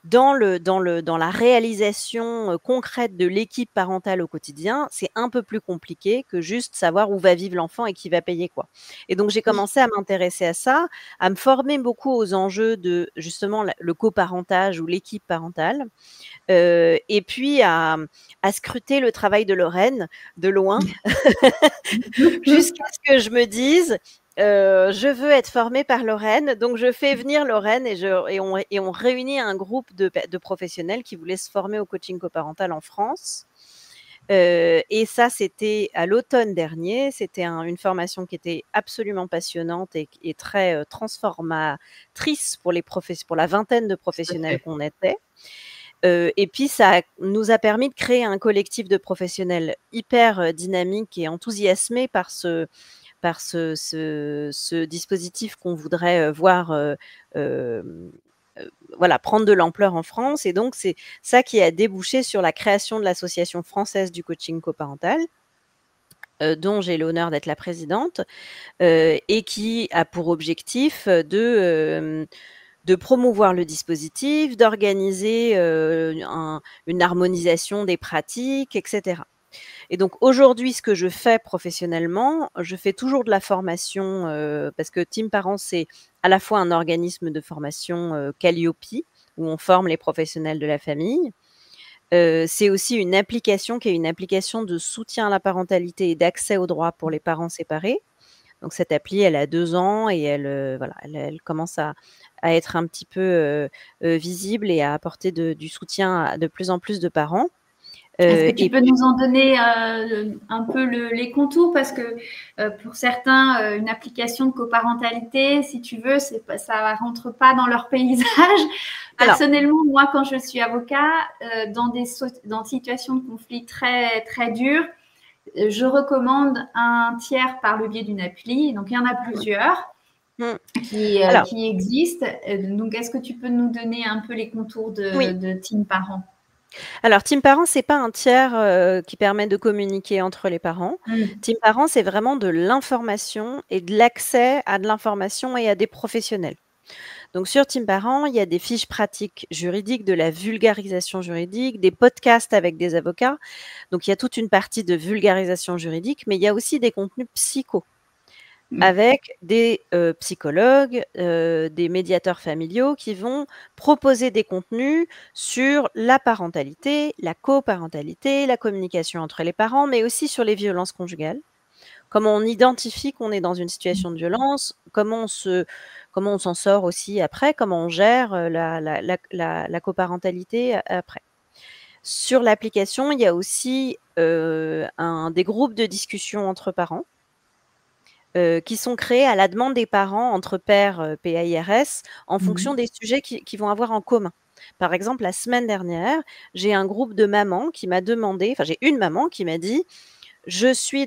dans la réalisation concrète de l'équipe parentale au quotidien, c'est un peu plus compliqué que juste savoir où va vivre l'enfant et qui va payer quoi. Et donc j'ai commencé à m'intéresser à ça, à me former beaucoup aux enjeux de justement le coparentage ou l'équipe parentale, et puis à scruter le travail de Lorraine de loin, jusqu'à ce que je me dise je veux être formée par Lorraine, donc je fais venir Lorraine et on réunit un groupe de professionnels qui voulaient se former au coaching coparental en France. Et ça, c'était à l'automne dernier. C'était une formation qui était absolument passionnante et très transformatrice pour la vingtaine de professionnels qu'on était. Et puis, ça nous a permis de créer un collectif de professionnels hyper dynamique et enthousiasmés par ce dispositif qu'on voudrait voir prendre de l'ampleur en France. Et donc, c'est ça qui a débouché sur la création de l'Association française du coaching coparental, dont j'ai l'honneur d'être la présidente, et qui a pour objectif de promouvoir le dispositif, d'organiser une harmonisation des pratiques, etc. Et donc aujourd'hui, ce que je fais professionnellement, je fais toujours de la formation parce que Team Parents, c'est à la fois un organisme de formation Calliope, où on forme les professionnels de la famille. C'est aussi une application qui est une application de soutien à la parentalité et d'accès aux droits pour les parents séparés. Donc cette appli, elle a 2 ans et elle commence à être un petit peu visible et à apporter du soutien à de plus en plus de parents. Est-ce que tu peux nous en donner un peu les contours, parce que pour certains, une application de coparentalité, si tu veux, ça ne rentre pas dans leur paysage. Personnellement, moi, quand je suis avocat, dans des situations de conflit très, très dures, je recommande un tiers par le biais d'une appli. Donc, il y en a plusieurs qui existent. Donc, est-ce que tu peux nous donner un peu les contours de Team Parents ? Alors, Team Parents, ce n'est pas un tiers qui permet de communiquer entre les parents. Team Parents, c'est vraiment de l'information et de l'accès à de l'information et à des professionnels. Donc, sur Team Parents, il y a des fiches pratiques juridiques, de la vulgarisation juridique, des podcasts avec des avocats. Donc, il y a toute une partie de vulgarisation juridique, mais il y a aussi des contenus psycho, avec des psychologues, des médiateurs familiaux qui vont proposer des contenus sur la parentalité, la coparentalité, la communication entre les parents, mais aussi sur les violences conjugales. Comment on identifie qu'on est dans une situation de violence, comment on s'en sort aussi après, comment on gère la coparentalité après. Sur l'application, il y a aussi des groupes de discussion entre parents, qui sont créés à la demande des parents entre pairs PAIRS en fonction des sujets qu'ils vont avoir en commun. Par exemple, la semaine dernière, j'ai un groupe de mamans qui m'a demandé, j'ai une maman qui m'a dit je suis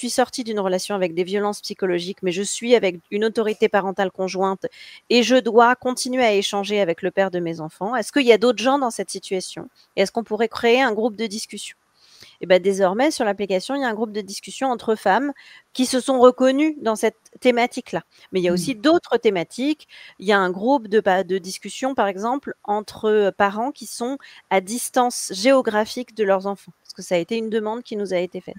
sortie d'une relation avec des violences psychologiques, mais je suis avec une autorité parentale conjointe et je dois continuer à échanger avec le père de mes enfants. Est-ce qu'il y a d'autres gens dans cette situation? Et est-ce qu'on pourrait créer un groupe de discussion? Et ben désormais, sur l'application, il y a un groupe de discussion entre femmes qui se sont reconnues dans cette thématique-là. Mais il y a aussi d'autres thématiques. Il y a un groupe de discussion, par exemple, entre parents qui sont à distance géographique de leurs enfants, parce que ça a été une demande qui nous a été faite.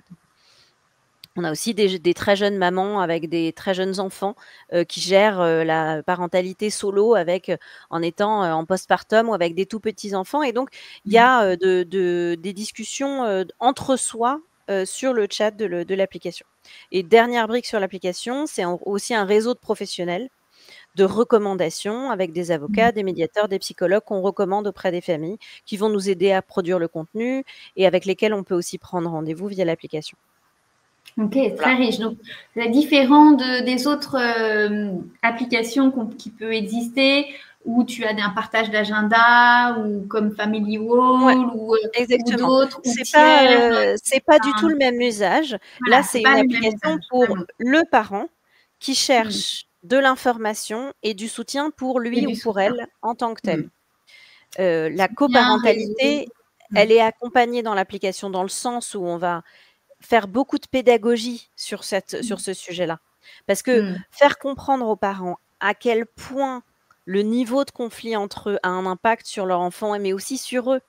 On a aussi des très jeunes mamans avec des très jeunes enfants qui gèrent la parentalité solo en étant en postpartum ou avec des tout petits enfants. Et donc, il y a des discussions entre soi sur le chat de l'application. Et dernière brique sur l'application, c'est aussi un réseau de professionnels de recommandations avec des avocats, des médiateurs, des psychologues qu'on recommande auprès des familles qui vont nous aider à produire le contenu et avec lesquels on peut aussi prendre rendez-vous via l'application. Ok, très riche. Donc, c'est différent des autres applications qui peuvent exister où tu as un partage d'agenda ou comme Family Wall ou d'autres. C'est pas du tout le même usage. Voilà, là, c'est une application pour le parent qui cherche de l'information et du soutien pour lui ou pour elle en tant que tel. La coparentalité, elle est accompagnée dans l'application dans le sens où on va faire beaucoup de pédagogie sur ce sujet-là. Parce que faire comprendre aux parents à quel point le niveau de conflit entre eux a un impact sur leur enfant, mais aussi sur eux,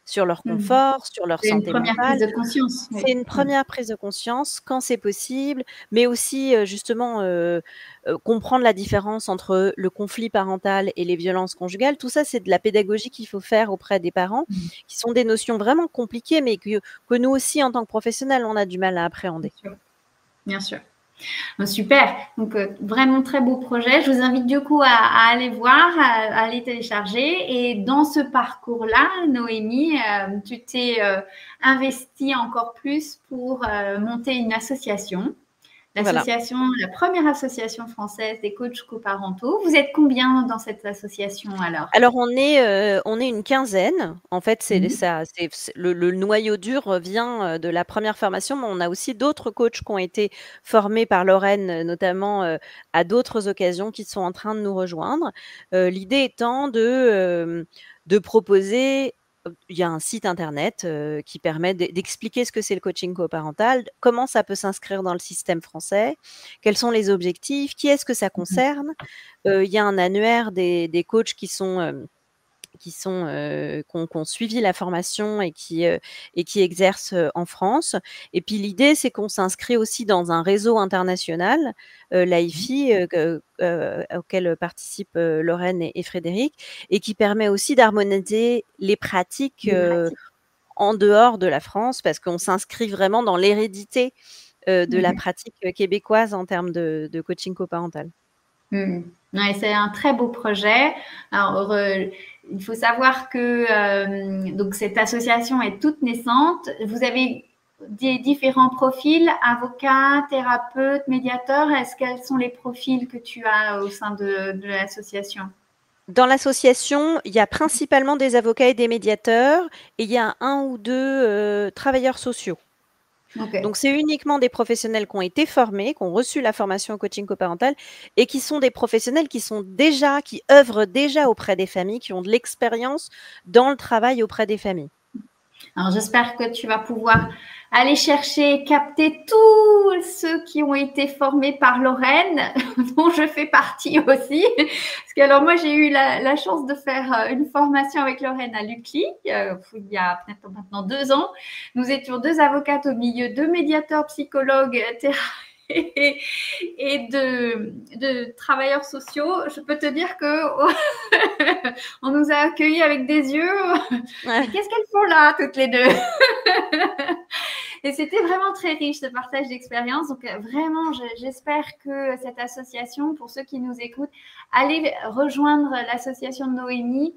sur leur confort, sur leur santé mentale. C'est une première prise de conscience. C'est une première prise de conscience quand c'est possible, mais aussi justement comprendre la différence entre le conflit parental et les violences conjugales. Tout ça, c'est de la pédagogie qu'il faut faire auprès des parents, qui sont des notions vraiment compliquées, mais que nous aussi, en tant que professionnels, on a du mal à appréhender. Bien sûr. Super, donc vraiment très beau projet. Je vous invite du coup à aller voir, à aller télécharger. Et dans ce parcours-là, Noémie, tu t'es investie encore plus pour monter une association. L'association, la première association française des coachs coparentaux. Vous êtes combien dans cette association alors? Alors on est une quinzaine. En fait, le noyau dur vient de la première formation, mais on a aussi d'autres coachs qui ont été formés par Lorraine, notamment à d'autres occasions, qui sont en train de nous rejoindre. L'idée étant de proposer. Il y a un site internet qui permet d'expliquer ce que c'est le coaching coparental, comment ça peut s'inscrire dans le système français, quels sont les objectifs, qui est-ce que ça concerne. Il y a un annuaire des coachs qui ont suivi la formation et qui exercent en France. Et puis l'idée, c'est qu'on s'inscrit aussi dans un réseau international, l'AIFI, auquel participent Lorraine et Frédéric, et qui permet aussi d'harmoniser les pratiques en dehors de la France, parce qu'on s'inscrit vraiment dans l'hérédité de la pratique québécoise en termes de coaching coparental. Ouais, c'est un très beau projet. Alors, il faut savoir que donc cette association est toute naissante. Vous avez des différents profils, avocats, thérapeutes, médiateurs. Quels sont les profils que tu as au sein de l'association? Dans l'association, il y a principalement des avocats et des médiateurs, et il y a 1 ou 2 travailleurs sociaux. Okay. Donc, c'est uniquement des professionnels qui ont été formés, qui ont reçu la formation au coaching coparental et qui sont des professionnels qui œuvrent déjà auprès des familles, qui ont de l'expérience dans le travail auprès des familles. Alors, j'espère que tu vas pouvoir aller chercher, capter tous ceux qui ont été formés par Lorraine, dont je fais partie aussi. Parce que alors, moi, j'ai eu la chance de faire une formation avec Lorraine à l'UCLI, il y a peut-être maintenant 2 ans. Nous étions 2 avocates au milieu, 2 médiateurs, psychologues, et de travailleurs sociaux. Je peux te dire que on nous a accueillis avec des yeux. Mais qu'est-ce qu'elles font là, toutes les 2? Et c'était vraiment très riche, ce partage d'expérience. Donc, vraiment, j'espère que cette association, pour ceux qui nous écoutent, allez rejoindre l'association de Noémie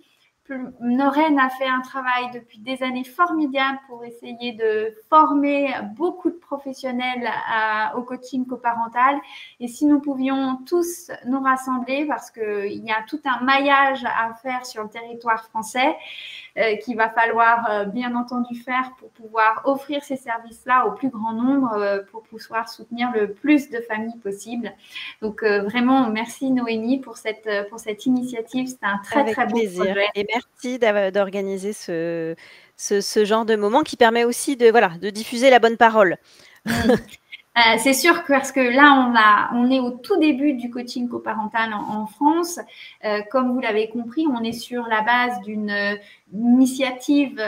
Noreen a fait un travail depuis des années formidable pour essayer de former beaucoup de professionnels au coaching coparental. Et si nous pouvions tous nous rassembler, parce qu'il y a tout un maillage à faire sur le territoire français, qu'il va falloir bien entendu faire pour pouvoir offrir ces services-là au plus grand nombre, pour pouvoir soutenir le plus de familles possible. Donc vraiment, merci Noémie pour cette initiative. C'est un très beau projet. Et merci d'organiser ce genre de moment qui permet aussi de diffuser la bonne parole. C'est sûr que parce que là, on est au tout début du coaching coparental en France. Comme vous l'avez compris, on est sur la base d'une initiative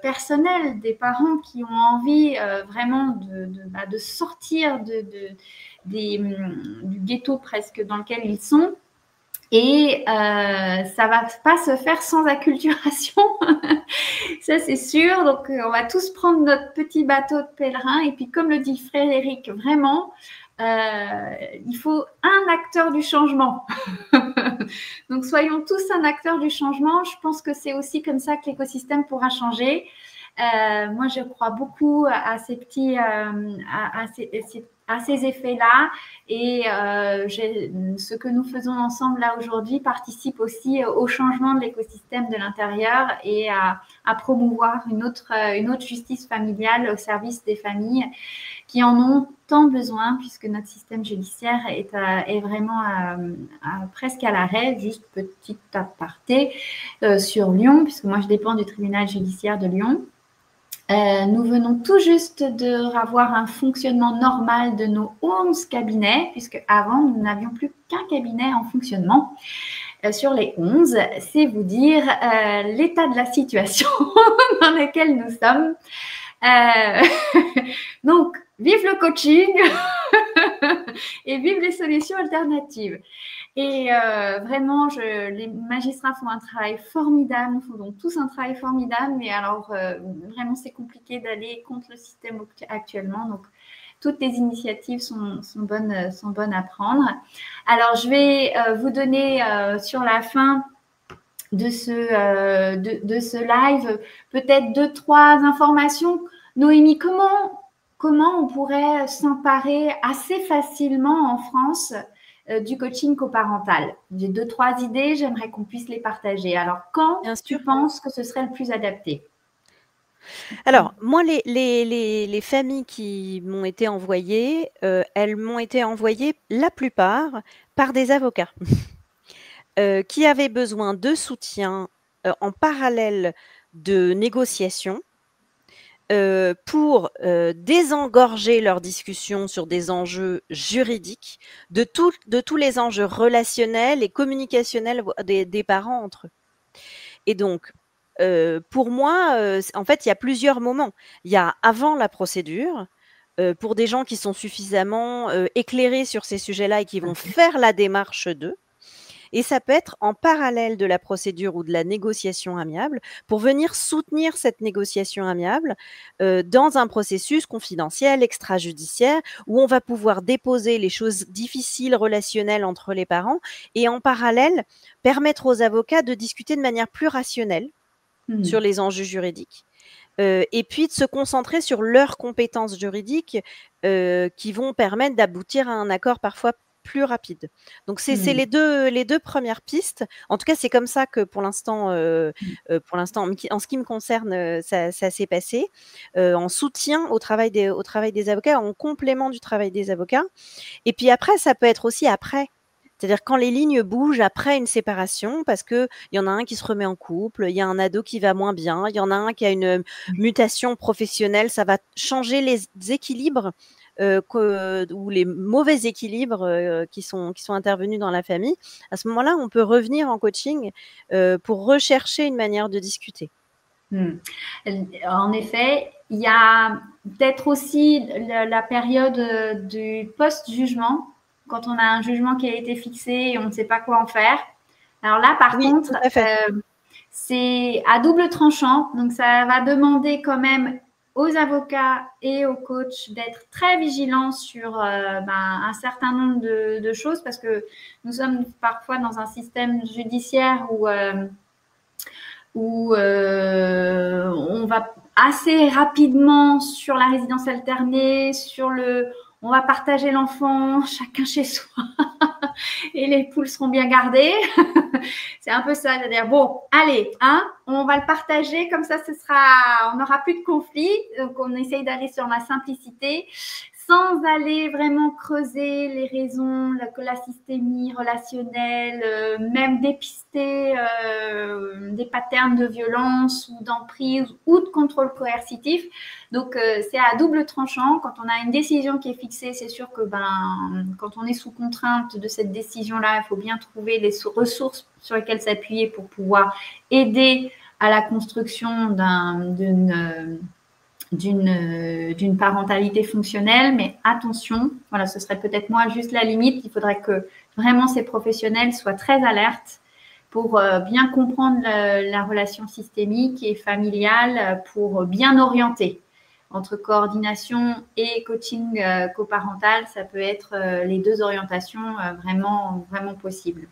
personnelle des parents qui ont envie vraiment de sortir du ghetto presque dans lequel ils sont. Et ça va pas se faire sans acculturation, ça c'est sûr. Donc on va tous prendre notre petit bateau de pèlerin. Et puis comme le dit Frédéric, vraiment, il faut un acteur du changement. Donc soyons tous un acteur du changement. Je pense que c'est aussi comme ça que l'écosystème pourra changer. Moi, je crois beaucoup à ces petits, à ces effets-là, et ce que nous faisons ensemble là aujourd'hui participe aussi au changement de l'écosystème de l'intérieur et à promouvoir une autre justice familiale au service des familles qui en ont tant besoin, puisque notre système judiciaire est vraiment presque à l'arrêt. Juste petit aparté sur Lyon, puisque moi je dépends du tribunal judiciaire de Lyon. Nous venons tout juste d'avoir un fonctionnement normal de nos 11 cabinets, puisque avant nous n'avions plus qu'un cabinet en fonctionnement. Sur les 11, c'est vous dire l'état de la situation dans laquelle nous sommes. Donc, vive le coaching et vive les solutions alternatives. Et vraiment, les magistrats font un travail formidable, nous faisons tous un travail formidable, mais alors vraiment c'est compliqué d'aller contre le système actuellement. Donc, toutes les initiatives sont bonnes à prendre. Alors, je vais vous donner sur la fin de ce live peut-être 2-3 informations. Noémie, comment on pourrait s'emparer assez facilement en France du coaching coparental? J'ai 2-3 idées, j'aimerais qu'on puisse les partager. Alors, quand tu penses que ce serait le plus adapté? Alors, moi, les familles qui m'ont été envoyées, elles m'ont été envoyées la plupart par des avocats qui avaient besoin de soutien en parallèle de négociations pour désengorger leurs discussions sur des enjeux juridiques, de tous les enjeux relationnels et communicationnels des parents entre eux. Et donc, pour moi, en fait, il y a plusieurs moments. Il y a avant la procédure, pour des gens qui sont suffisamment éclairés sur ces sujets-là et qui vont faire la démarche d'eux. Et ça peut être en parallèle de la procédure ou de la négociation amiable pour venir soutenir cette négociation amiable dans un processus confidentiel, extrajudiciaire, où on va pouvoir déposer les choses difficiles relationnelles entre les parents et en parallèle permettre aux avocats de discuter de manière plus rationnelle sur les enjeux juridiques. Et puis de se concentrer sur leurs compétences juridiques qui vont permettre d'aboutir à un accord parfois plus rapide. Donc c'est les deux premières pistes. En tout cas, c'est comme ça que pour l'instant, en ce qui me concerne, ça s'est passé en soutien au travail des avocats, en complément du travail des avocats. Et puis après, ça peut être aussi après. C'est-à-dire quand les lignes bougent après une séparation, parce qu'il y en a un qui se remet en couple, il y a un ado qui va moins bien, il y en a un qui a une mutation professionnelle, ça va changer les équilibres ou les mauvais équilibres qui sont intervenus dans la famille. À ce moment-là, on peut revenir en coaching pour rechercher une manière de discuter. En effet, il y a peut-être aussi la période du post-jugement, quand on a un jugement qui a été fixé et on ne sait pas quoi en faire. Alors là, par contre, c'est à double tranchant. Donc, ça va demander quand même aux avocats et aux coachs d'être très vigilants sur un certain nombre de choses, parce que nous sommes parfois dans un système judiciaire où où on va assez rapidement sur la résidence alternée, on va partager l'enfant chacun chez soi et les poules seront bien gardées. C'est un peu ça, c'est-à-dire bon, allez, on va le partager comme ça, on n'aura plus de conflit. Donc on essaye d'aller sur la simplicité, sans aller vraiment creuser les raisons, la systémie relationnelle, même dépister des patterns de violence ou d'emprise ou de contrôle coercitif. Donc, c'est à double tranchant. Quand on a une décision qui est fixée, c'est sûr que quand on est sous contrainte de cette décision-là, il faut bien trouver les ressources sur lesquelles s'appuyer pour pouvoir aider à la construction d'une parentalité fonctionnelle, mais attention, voilà, ce serait peut-être moi juste la limite. Il faudrait que vraiment ces professionnels soient très alertes pour bien comprendre la relation systémique et familiale, pour bien orienter entre coordination et coaching coparental. Ça peut être les deux orientations vraiment, vraiment possibles.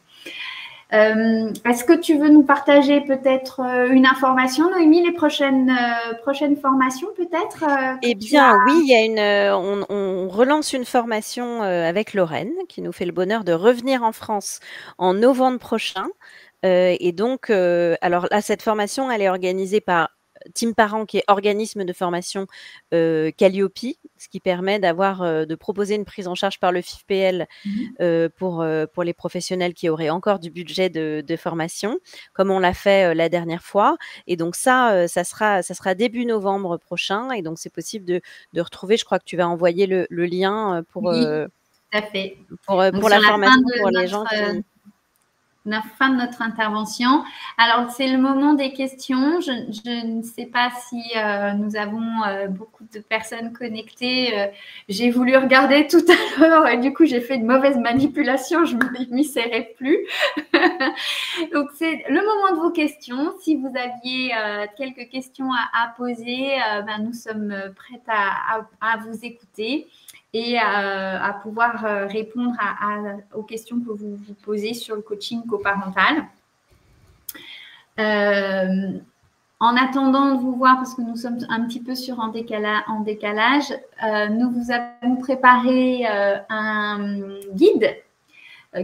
Est-ce que tu veux nous partager peut-être une information, Noémie, les prochaines formations peut-être Eh bien, oui, il y a on relance une formation avec Lorraine qui nous fait le bonheur de revenir en France en novembre prochain. Et donc, alors là, cette formation, elle est organisée par Team Parents, qui est organisme de formation Calliope, ce qui permet de proposer une prise en charge par le FIFPL pour les professionnels qui auraient encore du budget de formation, comme on l'a fait la dernière fois. Et donc ça sera début novembre prochain. Et donc, c'est possible de retrouver, je crois que tu vas envoyer le lien pour, oui, tout à fait. pour la formation pour les gens qui... La fin de notre intervention. Alors, c'est le moment des questions. Je ne sais pas si nous avons beaucoup de personnes connectées. J'ai voulu regarder tout à l'heure et du coup, j'ai fait une mauvaise manipulation. Je ne m'y serrais plus. Donc, c'est le moment de vos questions. Si vous aviez quelques questions à poser, nous sommes prêtes à vous écouter et à pouvoir répondre aux questions que vous vous posez sur le coaching coparental. En attendant de vous voir, parce que nous sommes un petit peu en décalage, nous vous avons préparé un guide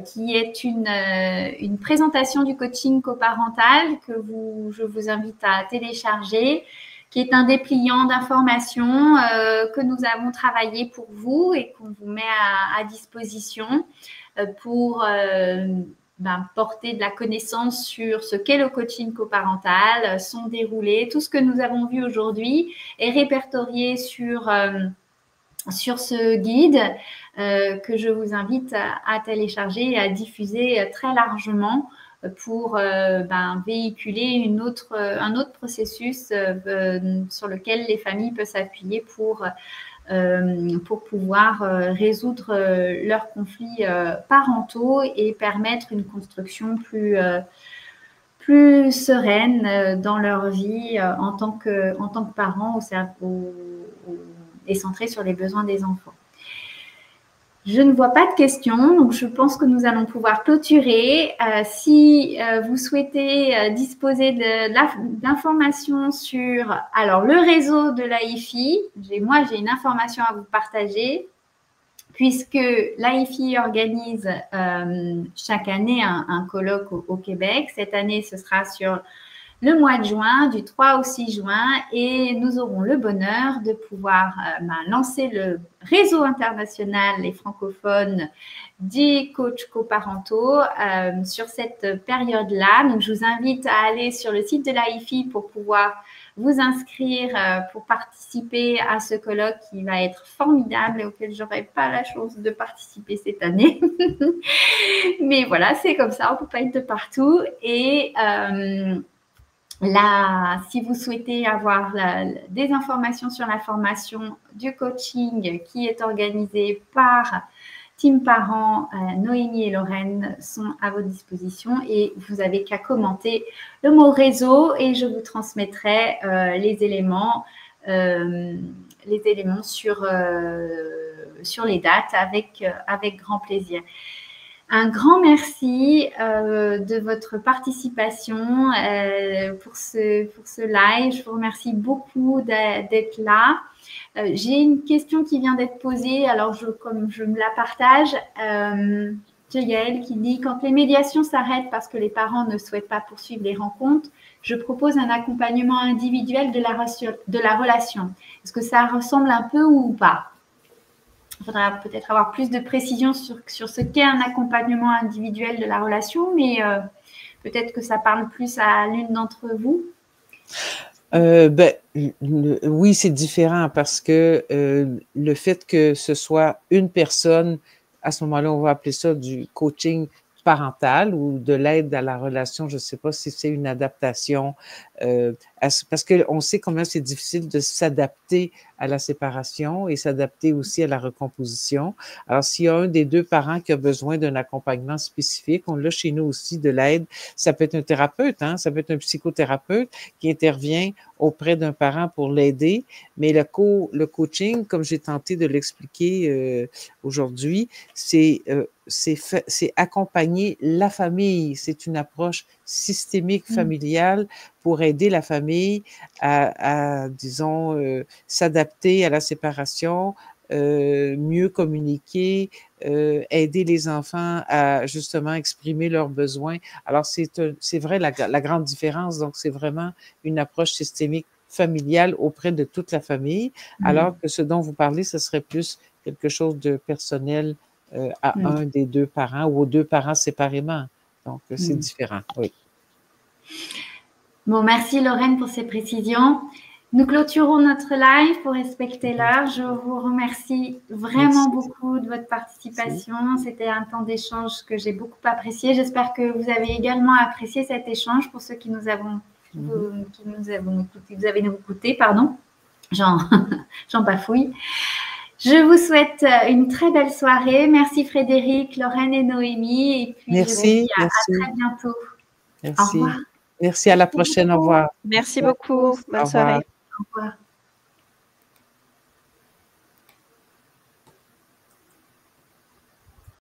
qui est une présentation du coaching coparental que je vous invite à télécharger, qui est un dépliant d'informations que nous avons travaillé pour vous et qu'on vous met à disposition pour porter de la connaissance sur ce qu'est le coaching coparental, son déroulé. Tout ce que nous avons vu aujourd'hui est répertorié sur ce guide que je vous invite à télécharger et à diffuser très largement pour véhiculer un autre processus sur lequel les familles peuvent s'appuyer pour pouvoir résoudre leurs conflits parentaux et permettre une construction plus sereine dans leur vie en tant que parents et centrés sur les besoins des enfants. Je ne vois pas de questions, donc je pense que nous allons pouvoir clôturer. Si vous souhaitez disposer d'informations sur le réseau de l'AIFI, moi j'ai une information à vous partager, puisque l'AIFI organise chaque année un colloque au Québec. Cette année, ce sera sur le mois de juin, du 3 au 6 juin, et nous aurons le bonheur de pouvoir lancer le réseau international et francophone des coachs coparentaux sur cette période-là. Donc, je vous invite à aller sur le site de l'AIFI pour pouvoir vous inscrire pour participer à ce colloque qui va être formidable et auquel je n'aurai pas la chance de participer cette année. Mais voilà, c'est comme ça, on ne peut pas être de partout. Et si vous souhaitez avoir des informations sur la formation du coaching qui est organisée par Team Parents, Noémie et Lorraine sont à votre disposition et vous n'avez qu'à commenter le mot réseau et je vous transmettrai les éléments sur les dates avec grand plaisir. Un grand merci de votre participation pour ce live. Je vous remercie beaucoup d'être là. J'ai une question qui vient d'être posée, alors comme je me la partage. Gaëlle qui dit « Quand les médiations s'arrêtent parce que les parents ne souhaitent pas poursuivre les rencontres, je propose un accompagnement individuel de la relation. Est-ce que ça ressemble un peu ou pas ?» Il faudra peut-être avoir plus de précision sur ce qu'est un accompagnement individuel de la relation, mais peut-être que ça parle plus à l'une d'entre vous. Oui, c'est différent parce que le fait que ce soit une personne, à ce moment-là, on va appeler ça du coaching parental ou de l'aide à la relation. Je ne sais pas si c'est une adaptation, parce qu'on sait combien c'est difficile de s'adapter à la séparation et s'adapter aussi à la recomposition. Alors, s'il y a un des deux parents qui a besoin d'un accompagnement spécifique, on l'a chez nous aussi de l'aide. Ça peut être un thérapeute, hein, ça peut être un psychothérapeute qui intervient auprès d'un parent pour l'aider, mais le coaching, comme j'ai tenté de l'expliquer aujourd'hui, c'est accompagner la famille. C'est une approche systémique familiale pour aider la famille à disons, s'adapter à la séparation, mieux communiquer, aider les enfants à justement exprimer leurs besoins. Alors, c'est vrai la grande différence. Donc, c'est vraiment une approche systémique familiale auprès de toute la famille, alors que ce dont vous parlez, ce serait plus quelque chose de personnel à un des deux parents ou aux deux parents séparément. Donc, c'est différent, oui. Bon, merci Lorraine pour ces précisions. Nous clôturons notre live pour respecter l'heure. Je vous remercie vraiment beaucoup de votre participation. C'était un temps d'échange que j'ai beaucoup apprécié. J'espère que vous avez également apprécié cet échange pour ceux qui nous avons écoutés, pardon. J'en bafouille. Je vous souhaite une très belle soirée. Merci Frédéric, Lorraine et Noémie. Et puis, je vous dis à très bientôt. Merci. Au revoir. Merci, à la prochaine. Au revoir. Merci beaucoup. Bonne soirée. Au revoir.